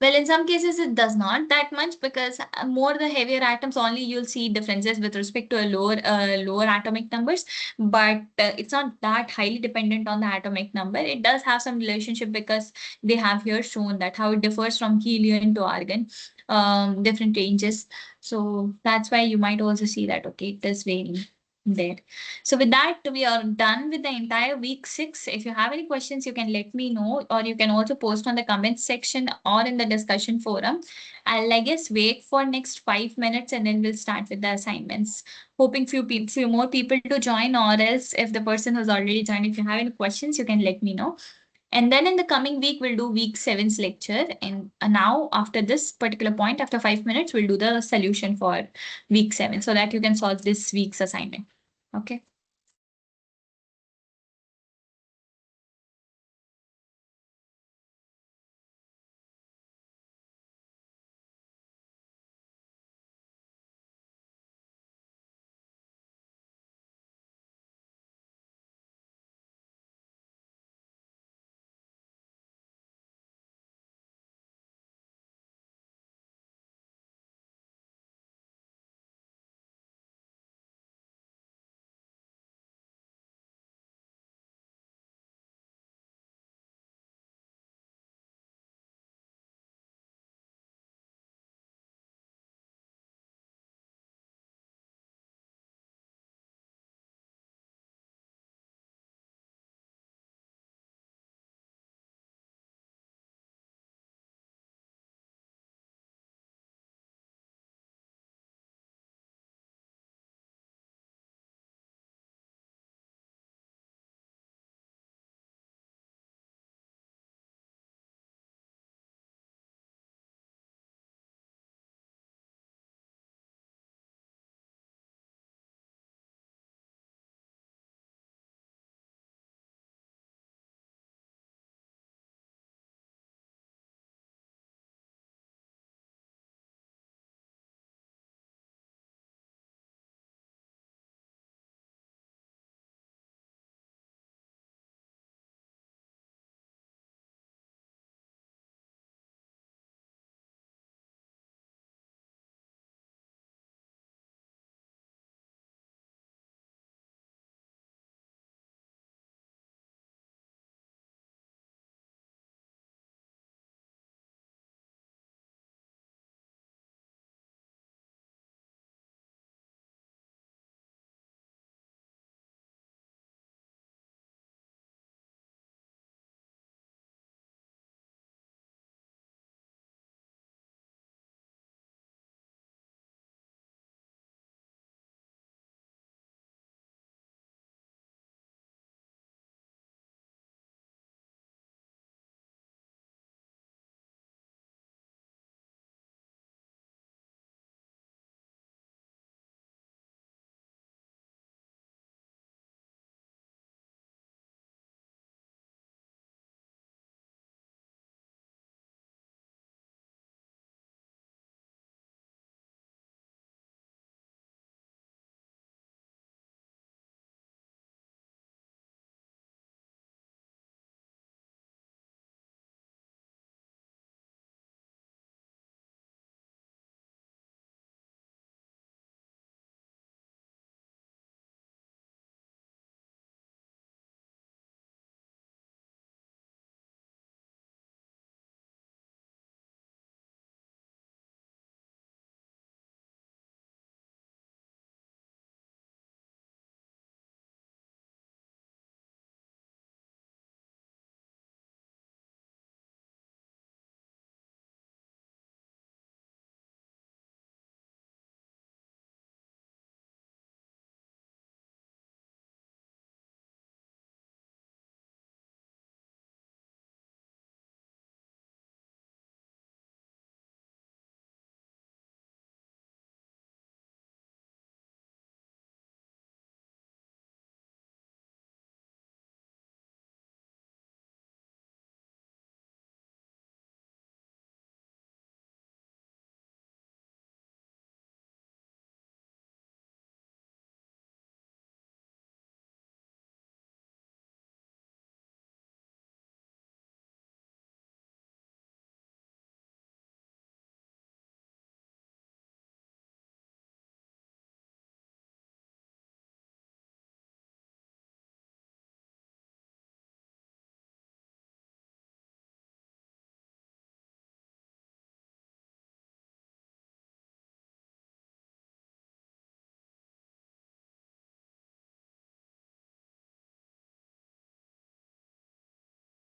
Well, in some cases, it does not that much, because more the heavier atoms, only you'll see differences with respect to a lower atomic numbers. But it's not that highly dependent on the atomic number. It does have some relationship, because they have here shown that how it differs from helium to argon, different ranges. So that's why you might also see that, okay, it is varying there. So with that, we are done with the entire week 6. If you have any questions, you can let me know, or you can also post on the comments section or in the discussion forum. I'll, I guess, wait for next 5 minutes, and then we'll start with the assignments. Hoping few more people to join, or else if the person who's already joined, if you have any questions, you can let me know. And then in the coming week, we'll do week 7's lecture. And now, after this particular point, after 5 minutes, we'll do the solution for week 7, so that you can solve this week's assignment. Okay.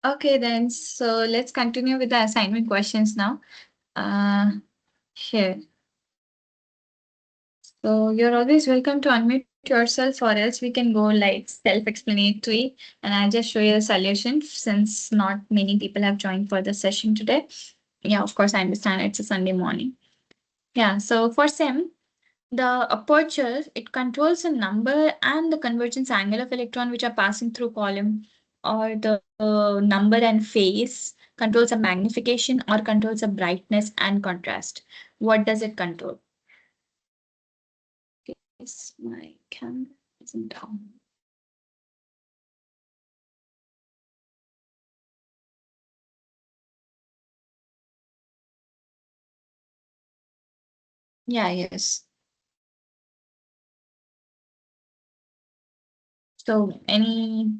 Okay, then. So let's continue with the assignment questions now. Here. So you're always welcome to unmute yourself, or else we can go like self-explanatory, and I'll just show you the solution since not many people have joined for the session today. Yeah, of course, I understand it's a Sunday morning. Yeah, so for SEM, the aperture, it controls the number and the convergence angle of electron which are passing through column, or the number and phase controls the magnification or controls the brightness and contrast. What does it control? Yes, my camera isn't on. Yeah, yes. So any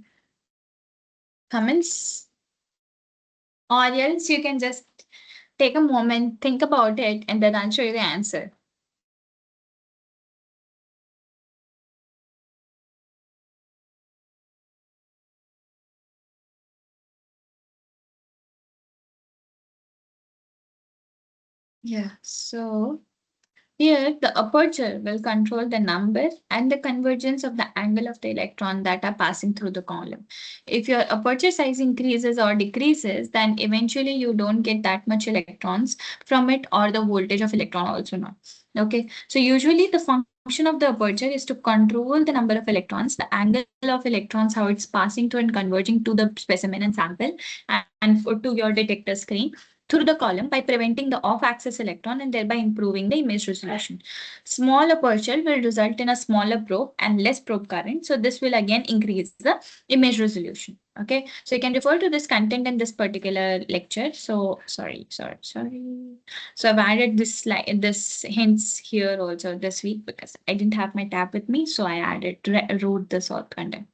comments? Or else you can just take a moment, think about it, and then I'll show you the answer. Yeah, so here, the aperture will control the number and the convergence of the angle of the electron that are passing through the column. If your aperture size increases or decreases, then eventually you don't get that much electrons from it, or the voltage of electron also not. Okay, so usually the function of the aperture is to control the number of electrons, the angle of electrons, how it's passing through and converging to the specimen and sample, and to your detector screen through the column by preventing the off-axis electron and thereby improving the image resolution. Small aperture will result in a smaller probe and less probe current. So this will again increase the image resolution. Okay, so you can refer to this content in this particular lecture. So sorry. So I've added this slide, this hints here also this week because I didn't have my tab with me. So I wrote this all content.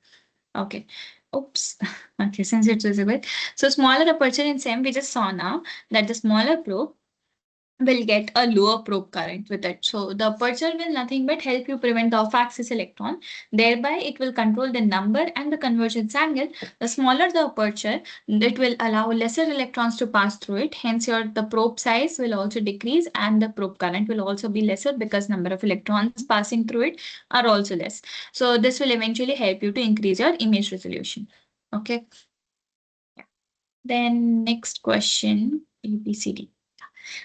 Okay. Oops. Okay, since it's visible. So smaller aperture in SEM, we just saw now that the smaller probe will get a lower probe current with it. So the aperture will nothing but help you prevent the off-axis electron. Thereby, it will control the number and the convergence angle. The smaller the aperture, it will allow lesser electrons to pass through it. Hence, the probe size will also decrease and the probe current will also be lesser because number of electrons passing through it are also less. So this will eventually help you to increase your image resolution. Okay. Then next question, ABCD.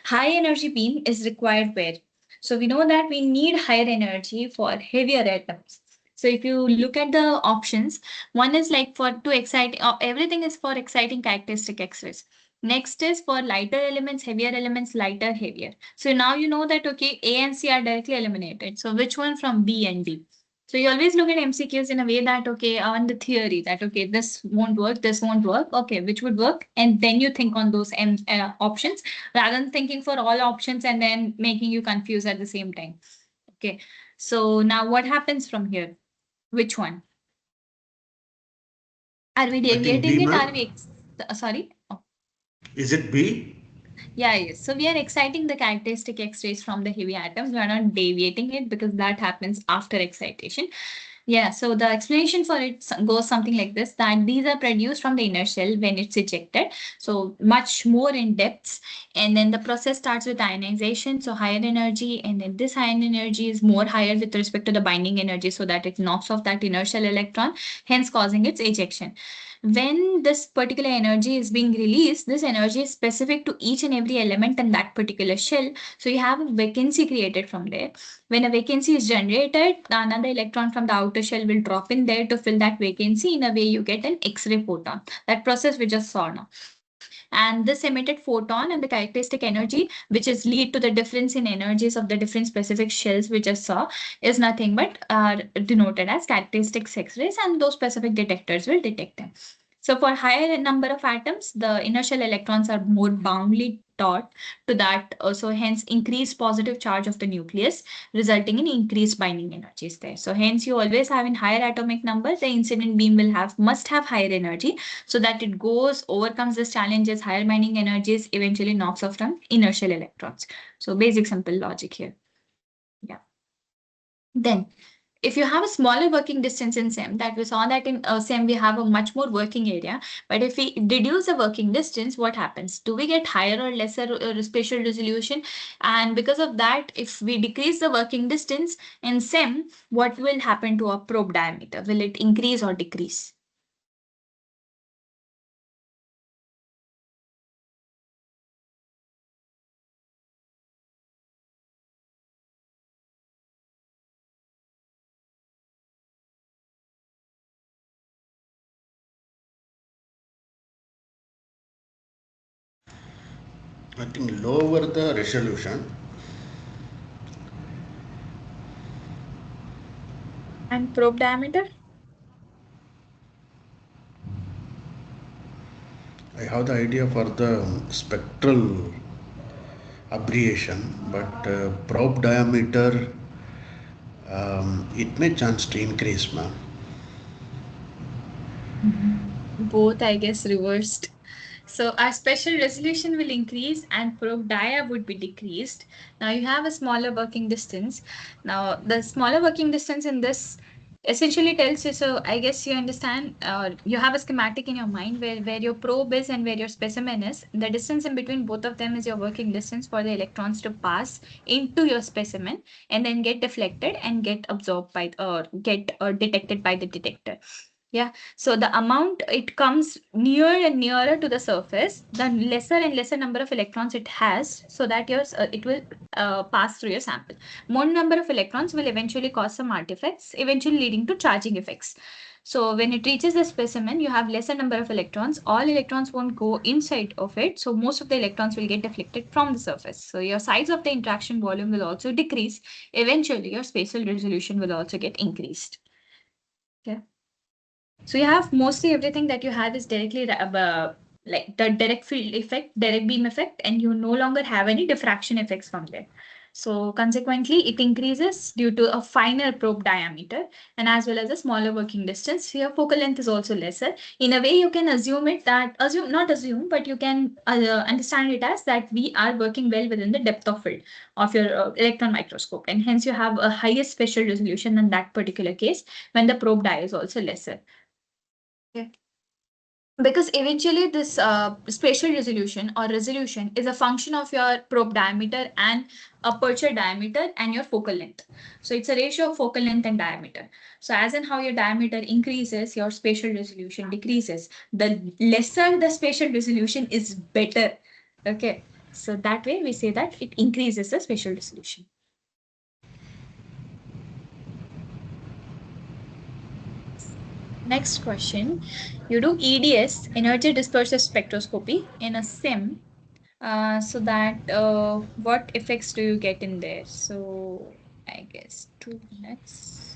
High energy beam is required where? So we know that we need higher energy for heavier atoms. So if you look at the options, one is like for to excite, everything is for exciting characteristic X-rays. Next is for lighter elements, heavier elements, lighter, heavier. So now you know that, okay, A and C are directly eliminated. So which one from B and D? So you always look at MCQs in a way that, okay, on the theory that, okay, this won't work, okay, which would work? And then you think on those options rather than thinking for all options and then making you confused at the same time. Okay, so now what happens from here? Which one? Are we I think deviating B, it? ma'am. Are we, sorry? Oh. Is it B? Yeah, yes. So we are exciting the characteristic X-rays from the heavy atoms. We are not deviating it because that happens after excitation. Yeah, so the explanation for it goes something like this, that these are produced from the inner shell when it's ejected. So much more in depths. And then the process starts with ionization, so higher energy. And then this ion energy is more higher with respect to the binding energy so that it knocks off that inner shell electron, hence causing its ejection. When this particular energy is being released, this energy is specific to each and every element in that particular shell. So you have a vacancy created from there. When a vacancy is generated, another electron from the outer shell will drop in there to fill that vacancy. In a way, you get an X-ray photon. That process we just saw now. And this emitted photon and the characteristic energy, which is lead to the difference in energies of the different specific shells we just saw, is nothing but denoted as characteristic X-rays, and those specific detectors will detect them. So for higher number of atoms, the inner shell electrons are more boundly taught to that, so hence increased positive charge of the nucleus, resulting in increased binding energies there. So hence you always have in higher atomic number, the incident beam must have higher energy so that it goes, overcomes these challenges, higher binding energies, eventually knocks off from inner shell electrons. So basic simple logic here. Yeah. Then if you have a smaller working distance in SEM, that we saw that in SEM we have a much more working area. But if we reduce the working distance, what happens? Do we get higher or lesser spatial resolution? And because of that, if we decrease the working distance in SEM, what will happen to our probe diameter? Will it increase or decrease? I think lower the resolution. And probe diameter? I have the idea for the spectral aberration, but probe diameter, it may chance to increase, ma'am. Both, I guess, reversed. So our special resolution will increase and probe dia would be decreased. Now you have a smaller working distance. Now the smaller working distance in this essentially tells you, so I guess you understand, you have a schematic in your mind where your probe is and where your specimen is. The distance in between both of them is your working distance for the electrons to pass into your specimen and then get deflected and get absorbed by or get detected by the detector. Yeah. So the amount it comes near and nearer to the surface, the lesser and lesser number of electrons it has, so that yours it will pass through your sample. More number of electrons will eventually cause some artifacts, eventually leading to charging effects. So when it reaches the specimen, you have lesser number of electrons. All electrons won't go inside of it, so most of the electrons will get deflected from the surface. So your size of the interaction volume will also decrease. Eventually, your spatial resolution will also get increased. Okay. So you have mostly everything that you have is directly like the direct field effect, direct beam effect, and you no longer have any diffraction effects from there. So consequently, it increases due to a finer probe diameter and as well as a smaller working distance. Your focal length is also lesser. In a way, you can assume it that not assume, but you can understand it as that we are working well within the depth of field of your electron microscope, and hence you have a higher spatial resolution in that particular case when the probe dia is also lesser. Yeah. Because eventually this spatial resolution or resolution is a function of your probe diameter and aperture diameter and your focal length. So it's a ratio of focal length and diameter. So as in how your diameter increases, your spatial resolution decreases. The lesser the spatial resolution is better. Okay. So that way we say that it increases the spatial resolution. Next question. You do EDS, energy dispersive spectroscopy, in a SIM. So that what effects do you get in there? So I guess 2 minutes.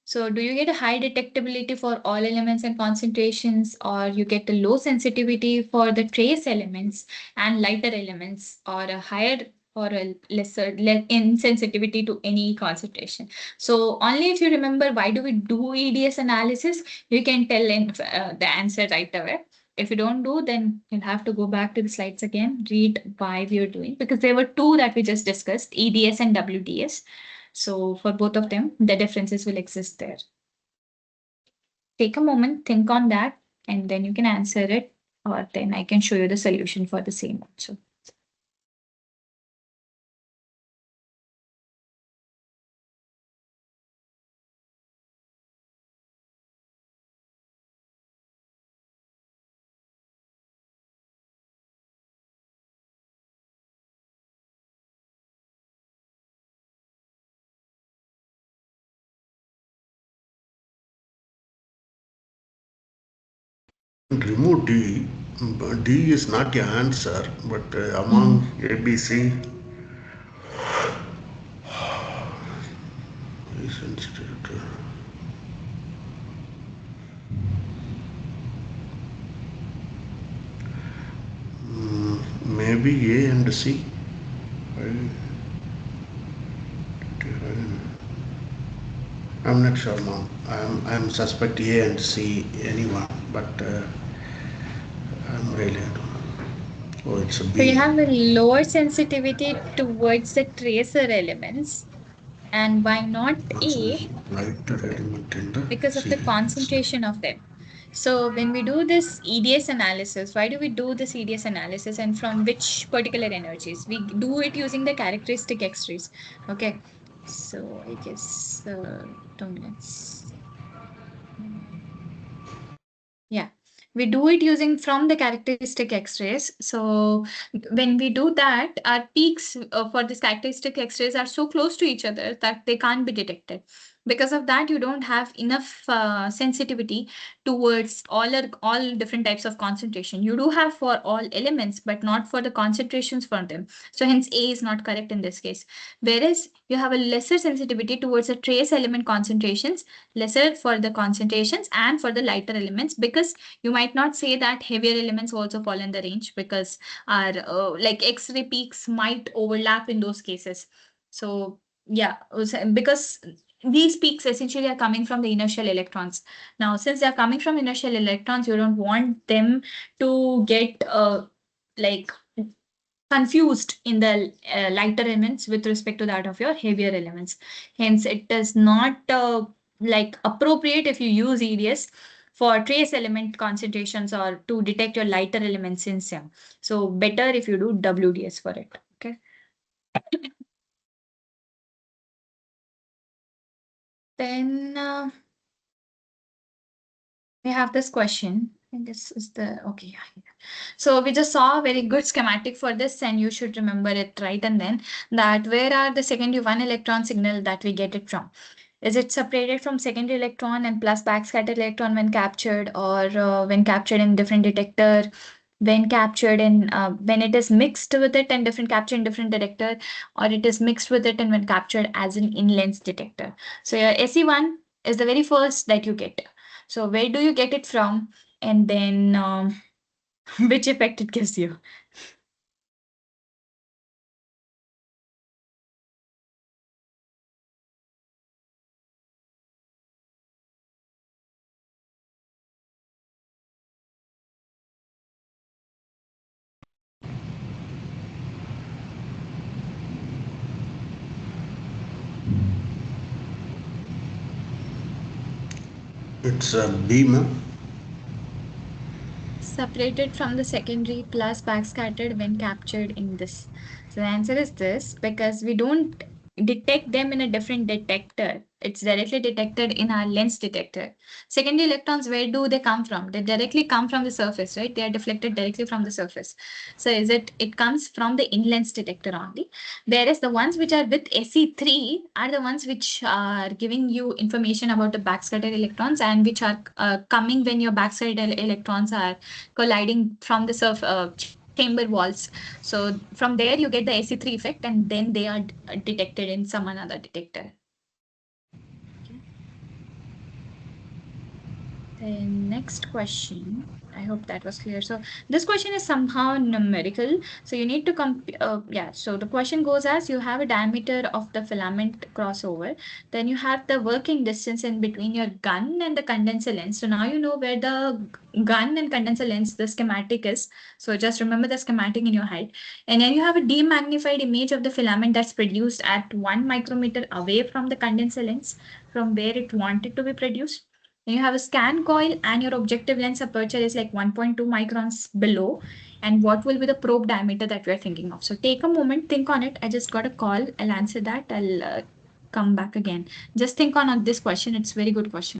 So do you get a high detectability for all elements and concentrations, or you get a low sensitivity for the trace elements and lighter elements, or a higher or a lesser insensitivity to any concentration? So only if you remember why do we do EDS analysis, you can tell in the answer right away. If you don't do, then you'll have to go back to the slides again, read why we are doing, because there were two that we just discussed, EDS and WDS. So for both of them, the differences will exist there. Take a moment, think on that, and then you can answer it, or then I can show you the solution for the same also. Remove D. D is not your answer, but among ABC, is sensitive to. Maybe A and C. I'm not sure, ma'am. I'm suspect A and C anyone, but I'm really. Oh, it's a So you B. have a lower sensitivity towards the tracer elements And why not A? Lighter element in the Because of the sequence. concentration of them. So when we do this EDS analysis, why do we do this EDS analysis and from which particular energies? We do it using the characteristic X-rays. Okay. So I guess 2 minutes. Yeah, we do it using from the characteristic X-rays. So when we do that, our peaks for this characteristic X-rays are so close to each other that they can't be detected. Because of that, you don't have enough sensitivity towards all different types of concentration. You do have for all elements, but not for the concentrations for them. So hence A is not correct in this case. Whereas you have a lesser sensitivity towards the trace element concentrations, lesser for the concentrations and for the lighter elements, because you might not say that heavier elements also fall in the range because our like X-ray peaks might overlap in those cases. So yeah, because these peaks essentially are coming from the inertial electrons. Now, since they're coming from inertial electrons, you don't want them to get like confused in the lighter elements with respect to that of your heavier elements. Hence, it is not like appropriate if you use EDS for trace element concentrations or to detect your lighter elements in SEM. So better if you do WDS for it. Okay. Then we have this question. And this is the okay. Yeah. So we just saw a very good schematic for this, and you should remember it right. And then that where are the secondary one electron signal that we get it from? Is it separated from secondary electron and plus backscattered electron when captured, or when captured in different detector, when captured in when it is mixed with it and different captured in different detector, or it is mixed with it and when captured as an in-lens detector? So your SE1 is the very first that you get. So where do you get it from? And then which effect it gives you? It's a beam. Separated from the secondary plus backscattered when captured in this. So the answer is this, because we don't detect them in a different detector. It's directly detected in our lens detector. Secondary electrons, where do they come from? They directly come from the surface, right? They are deflected directly from the surface. So it comes from the in-lens detector only. Whereas the ones which are with SE3 are the ones which are giving you information about the backscattered electrons, and which are coming when your backscattered electrons are colliding from the chamber walls. So from there you get the AC3 effect, and then they are detected in some another detector. Okay. The next question. I hope that was clear. So this question is somehow numerical. So you need to yeah. So the question goes as you have a diameter of the filament crossover. Then you have the working distance in between your gun and the condenser lens. So now you know where the gun and condenser lens, the schematic is. So just remember the schematic in your head. And then you have a demagnified image of the filament that's produced at 1 micrometer away from the condenser lens, from where it wanted to be produced. Then you have a scan coil, and your objective lens aperture is like 1.2 microns below. And what will be the probe diameter that we are thinking of? So take a moment, think on it. I just got a call. I'll answer that. I'll come back again. Just think on this question. It's a very good question.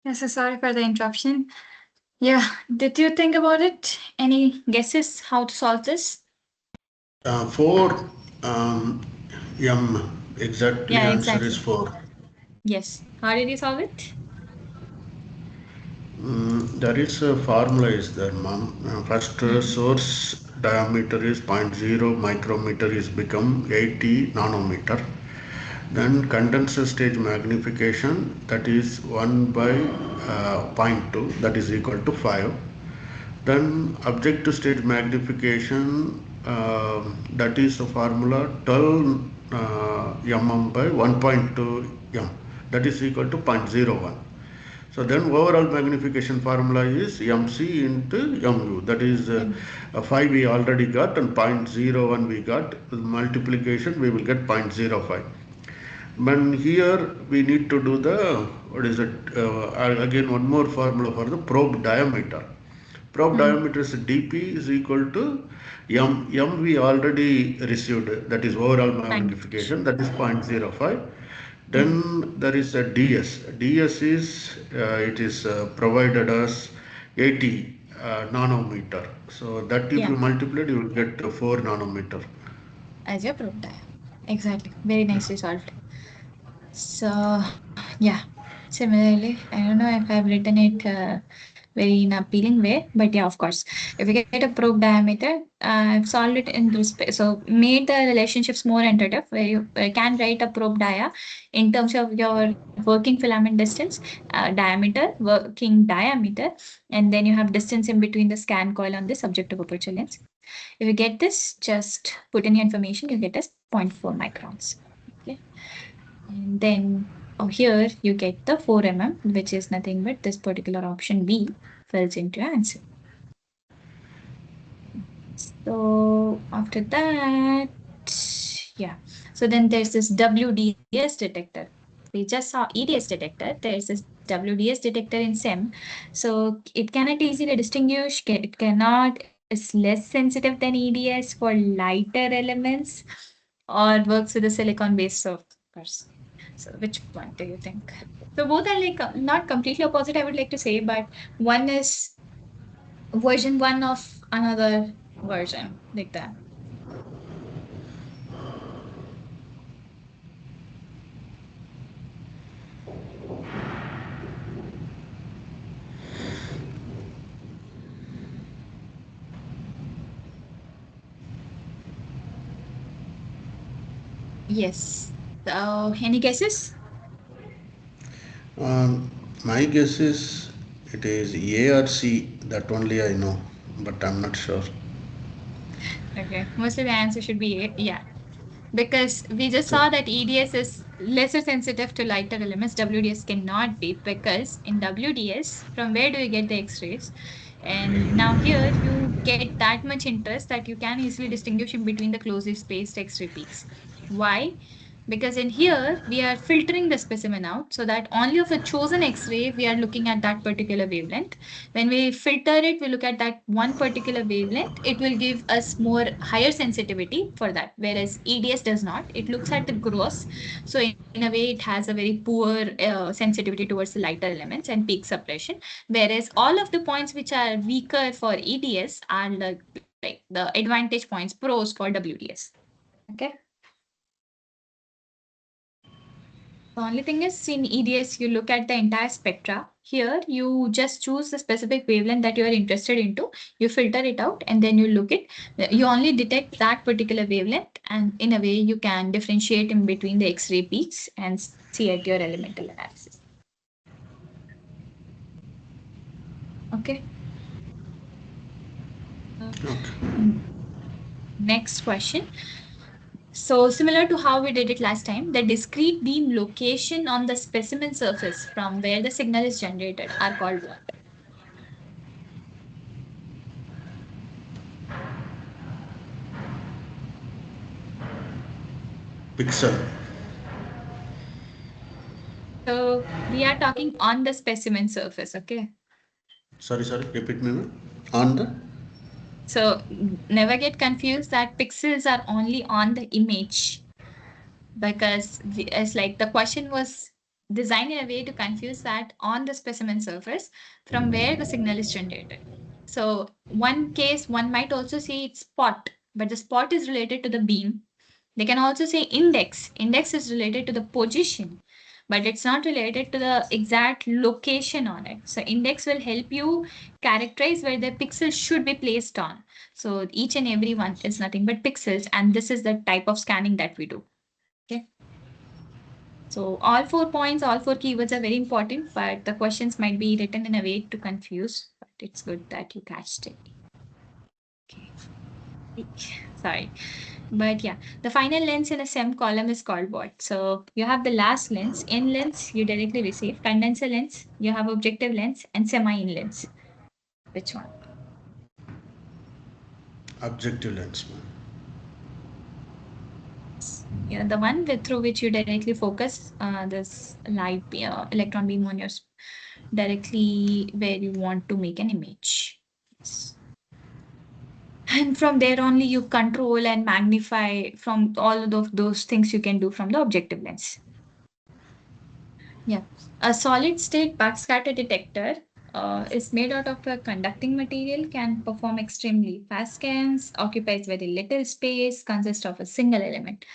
Yes, so sorry for the interruption. Yeah, did you think about it? Any guesses how to solve this? 4 m, exactly Yeah, answer is exactly. 4. Yes. How did you solve it? There is a formula is there, ma'am. First source diameter is zero point 0 micrometer is become 80 nanometer. Then condenser stage magnification, that is 1 by zero point 0.2, that is equal to 5. Then objective stage magnification, that is the formula 12 mm by 1.2 m, that is equal to 0.01. So then overall magnification formula is MC into MU. That is 5 we already got and 0.01 we got. With multiplication we will get 0.05. But here we need to do the, what is it, again one more formula for the probe diameter. Probe diameter is dP is equal to M. M we already received, that is overall magnification, that is 0.05. Then there is a DS. DS is, it is provided as 80 nanometer. So that if Yeah, you multiply it, you will get 4 nanometer. as your probe diagram. Exactly. Very nicely solved. So, yeah. Similarly, I don't know if I've written it very in appealing way, but yeah, of course, if you get a probe diameter, I've solved it in respect, so made the relationships more intuitive, where you can write a probe dia in terms of your working filament distance, diameter, working diameter, and then you have distance in between the scan coil on the subjective aperture lens. If you get this, just put in your information, you get as 0.4 microns. Okay. And then here you get the 4 mm, which is nothing but this particular option B fills into your answer. So after that, yeah. So then there's this WDS detector. We just saw EDS detector. There's this WDS detector in SEM. So it cannot easily distinguish. It cannot. It's less sensitive than EDS for lighter elements, or works with a silicon-based surface. So which one do you think? So both are like not completely opposite, I would like to say, but one is version one of another version, like that. Yes. So any guesses? My guess is it is A or C, that only I know, but I'm not sure. Okay. Mostly the answer should be A. Yeah. Because we just saw that EDS is lesser sensitive to lighter elements. WDS cannot be, because in WDS, from where do you get the X-rays? And now here you get that much interest that you can easily distinguish in between the closely spaced X-ray peaks. Why? Because in here we are filtering the specimen out, so that only of a chosen X-ray we are looking at that particular wavelength. When we filter it, we look at that one particular wavelength, it will give us more higher sensitivity for that, whereas EDS does not. It looks at the gross, so in a way it has a very poor sensitivity towards the lighter elements and peak suppression, whereas all of the points which are weaker for EDS are like the advantage points, pros for WDS. Okay. The only thing is, in EDS, you look at the entire spectra. Here, you just choose the specific wavelength that you are interested into. You filter it out, and then you look it. You only detect that particular wavelength, and in a way, you can differentiate in between the X-ray peaks and see at your elemental analysis. Okay. Okay. Next question. So similar to how we did it last time, the discrete beam location on the specimen surface from where the signal is generated are called what? Pixel. So we are talking on the specimen surface, okay? Sorry, repeat me, ma'am. On the? So never get confused that pixels are only on the image, because it's like the question was designed in a way to confuse that on the specimen surface from where the signal is generated. So one case, one might also say it's spot, but the spot is related to the beam. They can also say index. Index is related to the position, but it's not related to the exact location on it. So index will help you characterize where the pixels should be placed on. So each and every one is nothing but pixels, and this is the type of scanning that we do. Okay. So all 4 points, all 4 keywords are very important, but the questions might be written in a way to confuse, but it's good that you catched it. Okay. Sorry. But yeah, the final lens in a SEM column is called what? So you have the last lens, in lens you directly receive, condenser lens, you have objective lens, and semi-in lens. Which one? Objective lens, ma'am. Yeah, the one through which you directly focus this light electron beam on your directly where you want to make an image. Yes. And from there only you control and magnify from all of those things you can do from the objective lens. Yeah, a solid state backscatter detector is made out of a conducting material, can perform extremely fast scans, occupies very little space, consists of a single element.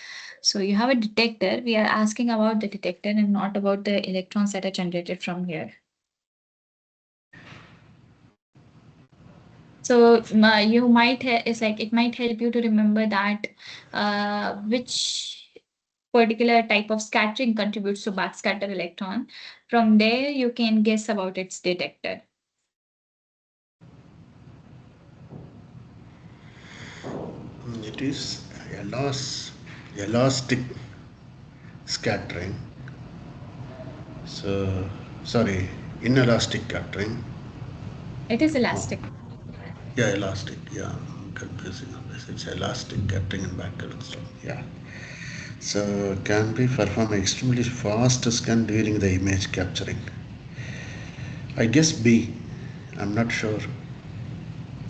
So you have a detector. We are asking about the detector and not about the electrons that are generated from here. So you might it's like it might help you to remember that which particular type of scattering contributes to backscatter electron. From there, you can guess about its detector. It is elastic scattering. So, sorry, inelastic scattering. It is Oh, elastic. yeah, elastic. Yeah, confusing. It's elastic scattering and backward stuff. Yeah. So, can be perform extremely fast scan during the image capturing. I guess B. I'm not sure.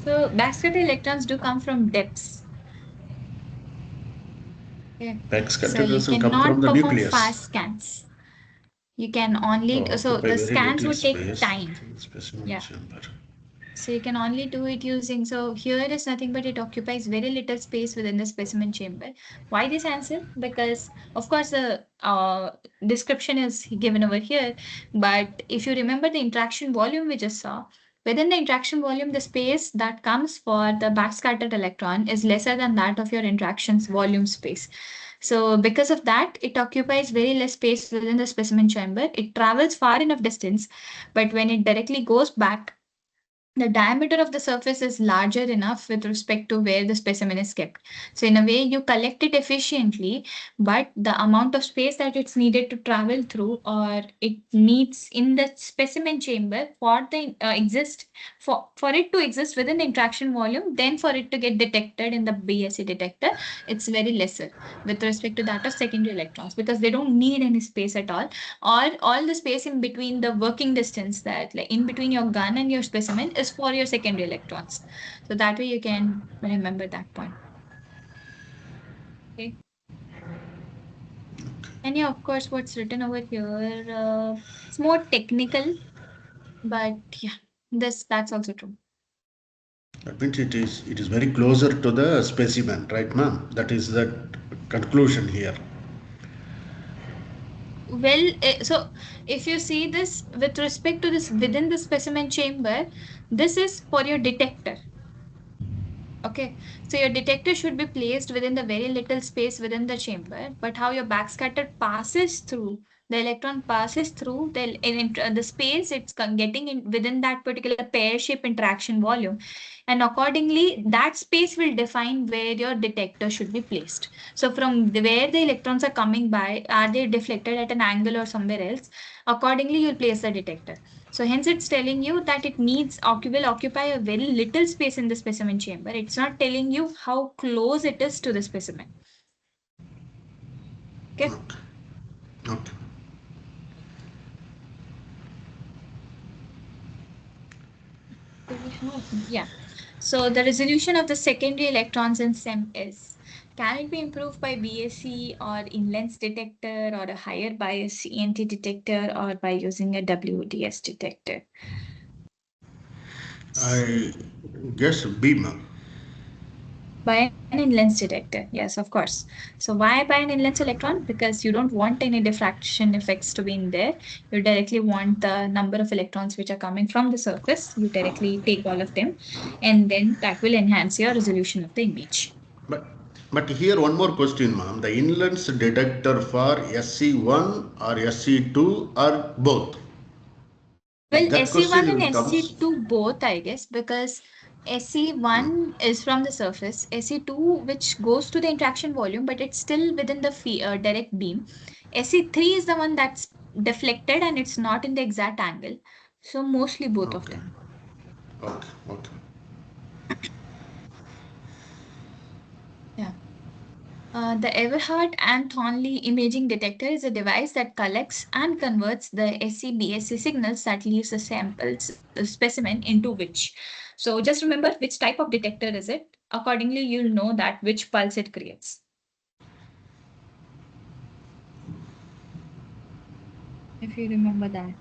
So backscatter electrons do come from depths. Okay. So Backscatter you doesn't come from cannot the perform nucleus. fast scans. You can only, Oh, so occupy the very scans little would take space time. in specimen Yeah. chamber. So you can only do it using, so here is nothing but it occupies very little space within the specimen chamber. Why this answer? Because of course the description is given over here, but if you remember the interaction volume we just saw, within the interaction volume, the space that comes for the backscattered electron is lesser than that of your interactions volume space. So because of that, it occupies very less space within the specimen chamber. It travels far enough distance, but when it directly goes back, the diameter of the surface is larger enough with respect to where the specimen is kept. So in a way, you collect it efficiently, but the amount of space that it's needed to travel through or it needs in the specimen chamber for the exist for it to exist within the interaction volume, then for it to get detected in the BSE detector, it's very lesser with respect to that of secondary electrons because they don't need any space at all the space in between the working distance that like in between your gun and your specimen is for your secondary electrons. So that way you can remember that point. Okay. And yeah, of course, what's written over here, it's more technical, but yeah, that's also true. That means it is very closer to the specimen, right, ma'am? That is the conclusion here. Well, so if you see this with respect to this within the specimen chamber, this is for your detector. Okay, so your detector should be placed within the very little space within the chamber, but how your backscatter passes through, the electron passes through the space it's getting in within that particular pear-shaped interaction volume. And accordingly, that space will define where your detector should be placed. So from where the electrons are coming by, are they deflected at an angle or somewhere else? Accordingly, you'll place the detector. So hence it's telling you that it will occupy a very little space in the specimen chamber. It's not telling you how close it is to the specimen. Okay. Okay. Okay. Yeah. So the resolution of the secondary electrons in SEM is can it be improved by BSc or in-lens detector or a higher bias ENT detector or by using a WDS detector? I guess beam. By an in-lens detector, yes, of course. So why by an in-lens electron? Because you don't want any diffraction effects to be in there. You directly want the number of electrons which are coming from the surface. You directly take all of them, and then that will enhance your resolution of the image. But but here one more question, ma'am. The in-lens detector for SC1 or SC2 or both? Well, That SC1 question and will comes. SC2 both, I guess, because SC1 is from the surface, SC2 which goes to the interaction volume, but it's still within the direct beam. SC3 is the one that's deflected and it's not in the exact angle. So mostly both of Okay. them. Okay. Okay. Yeah. The Everhart and Thornley imaging detector is a device that collects and converts the SCBSC signals that leaves a specimen into which. So just remember which type of detector is it. Accordingly, you'll know that which pulse it creates. If you remember that.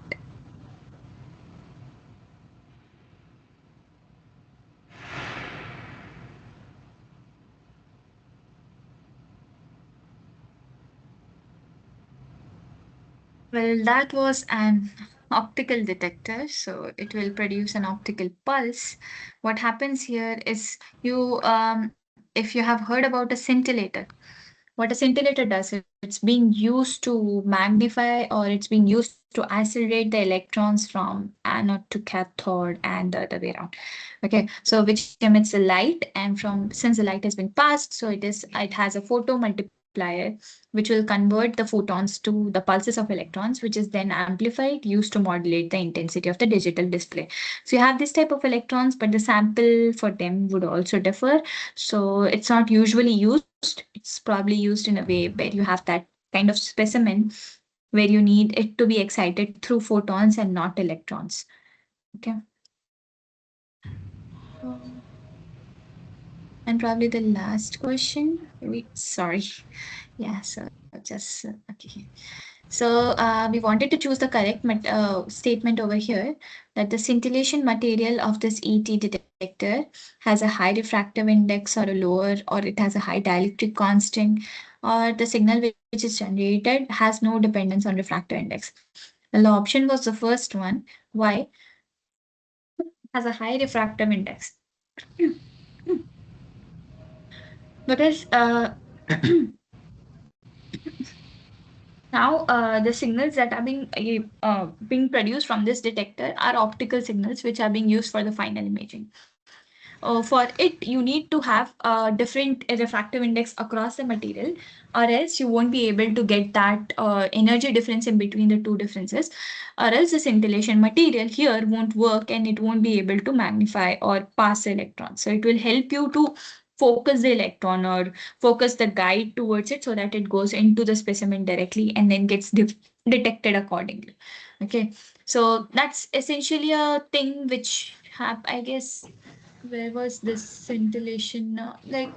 Well, that was an optical detector, so it will produce an optical pulse. What happens here is if you have heard about a scintillator, what a scintillator does, it's being used to magnify or it's being used to accelerate the electrons from anode to cathode and the other way around. Okay, so which emits the light, and from since the light has been passed, so it has a photo multiplier which will convert the photons to the pulses of electrons, which is then amplified, used to modulate the intensity of the digital display. So you have this type of electrons, but the sample for them would also differ. So it's not usually used. It's probably used in a way where you have that kind of specimen where you need it to be excited through photons and not electrons. Okay. And probably the last question. Wait, sorry. Yeah, so just okay. So we wanted to choose the correct statement over here that the scintillation material of this ET detector has a high refractive index or a lower, or it has a high dielectric constant, or the signal which is generated has no dependence on refractive index. Well, the option was the first one. Why? Has a high refractive index. Because now, the signals that are being produced from this detector are optical signals, which are being used for the final imaging. For it, you need to have a different refractive index across the material, or else you won't be able to get that energy difference in between the two differences, or else the scintillation material here won't work and it won't be able to magnify or pass electrons. So it will help you to focus the electron or focus the guide towards it so that it goes into the specimen directly and then gets detected accordingly. Okay, so that's essentially a thing which I guess, where was this scintillation? Like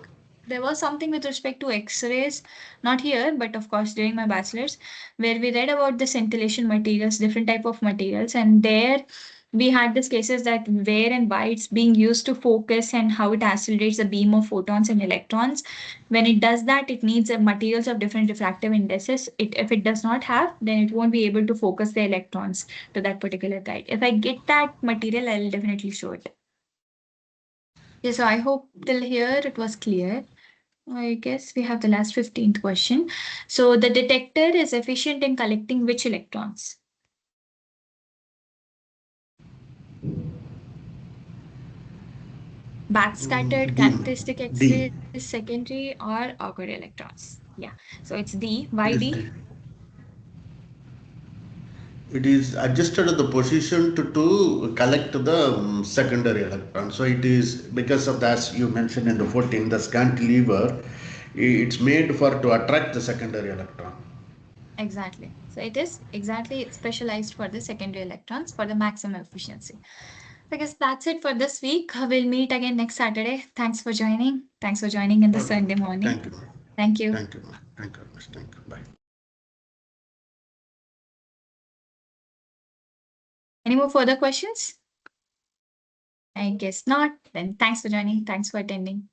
there was something with respect to X-rays, not here, but of course during my bachelor's, where we read about the scintillation materials, different type of materials, and there we had these cases that where and why it's being used to focus and how it accelerates the beam of photons and electrons. When it does that, it needs materials of different refractive indices. If it does not have, then it won't be able to focus the electrons to that particular guide. If I get that material, I'll definitely show it. Yeah, so I hope till here it was clear. I guess we have the last 15th question. So the detector is efficient in collecting which electrons? Backscattered, D. characteristic D. X-rays, secondary, or awkward electrons. Yeah. So it's D. It Why is D? D. It is adjusted the position to collect the secondary electron. So it is because of that, as you mentioned in the 14, the cantilever, it's made for to attract the secondary electron. Exactly. So it is exactly specialized for the secondary electrons for the maximum efficiency. I guess that's it for this week. We'll meet again next Saturday. Thanks for joining. Thanks for joining in the Sunday morning. Thank you, ma'am. Thank you. Thank you, ma'am. Thank you, miss. Thank you. Bye. Any more further questions? I guess not. Then thanks for joining. Thanks for attending.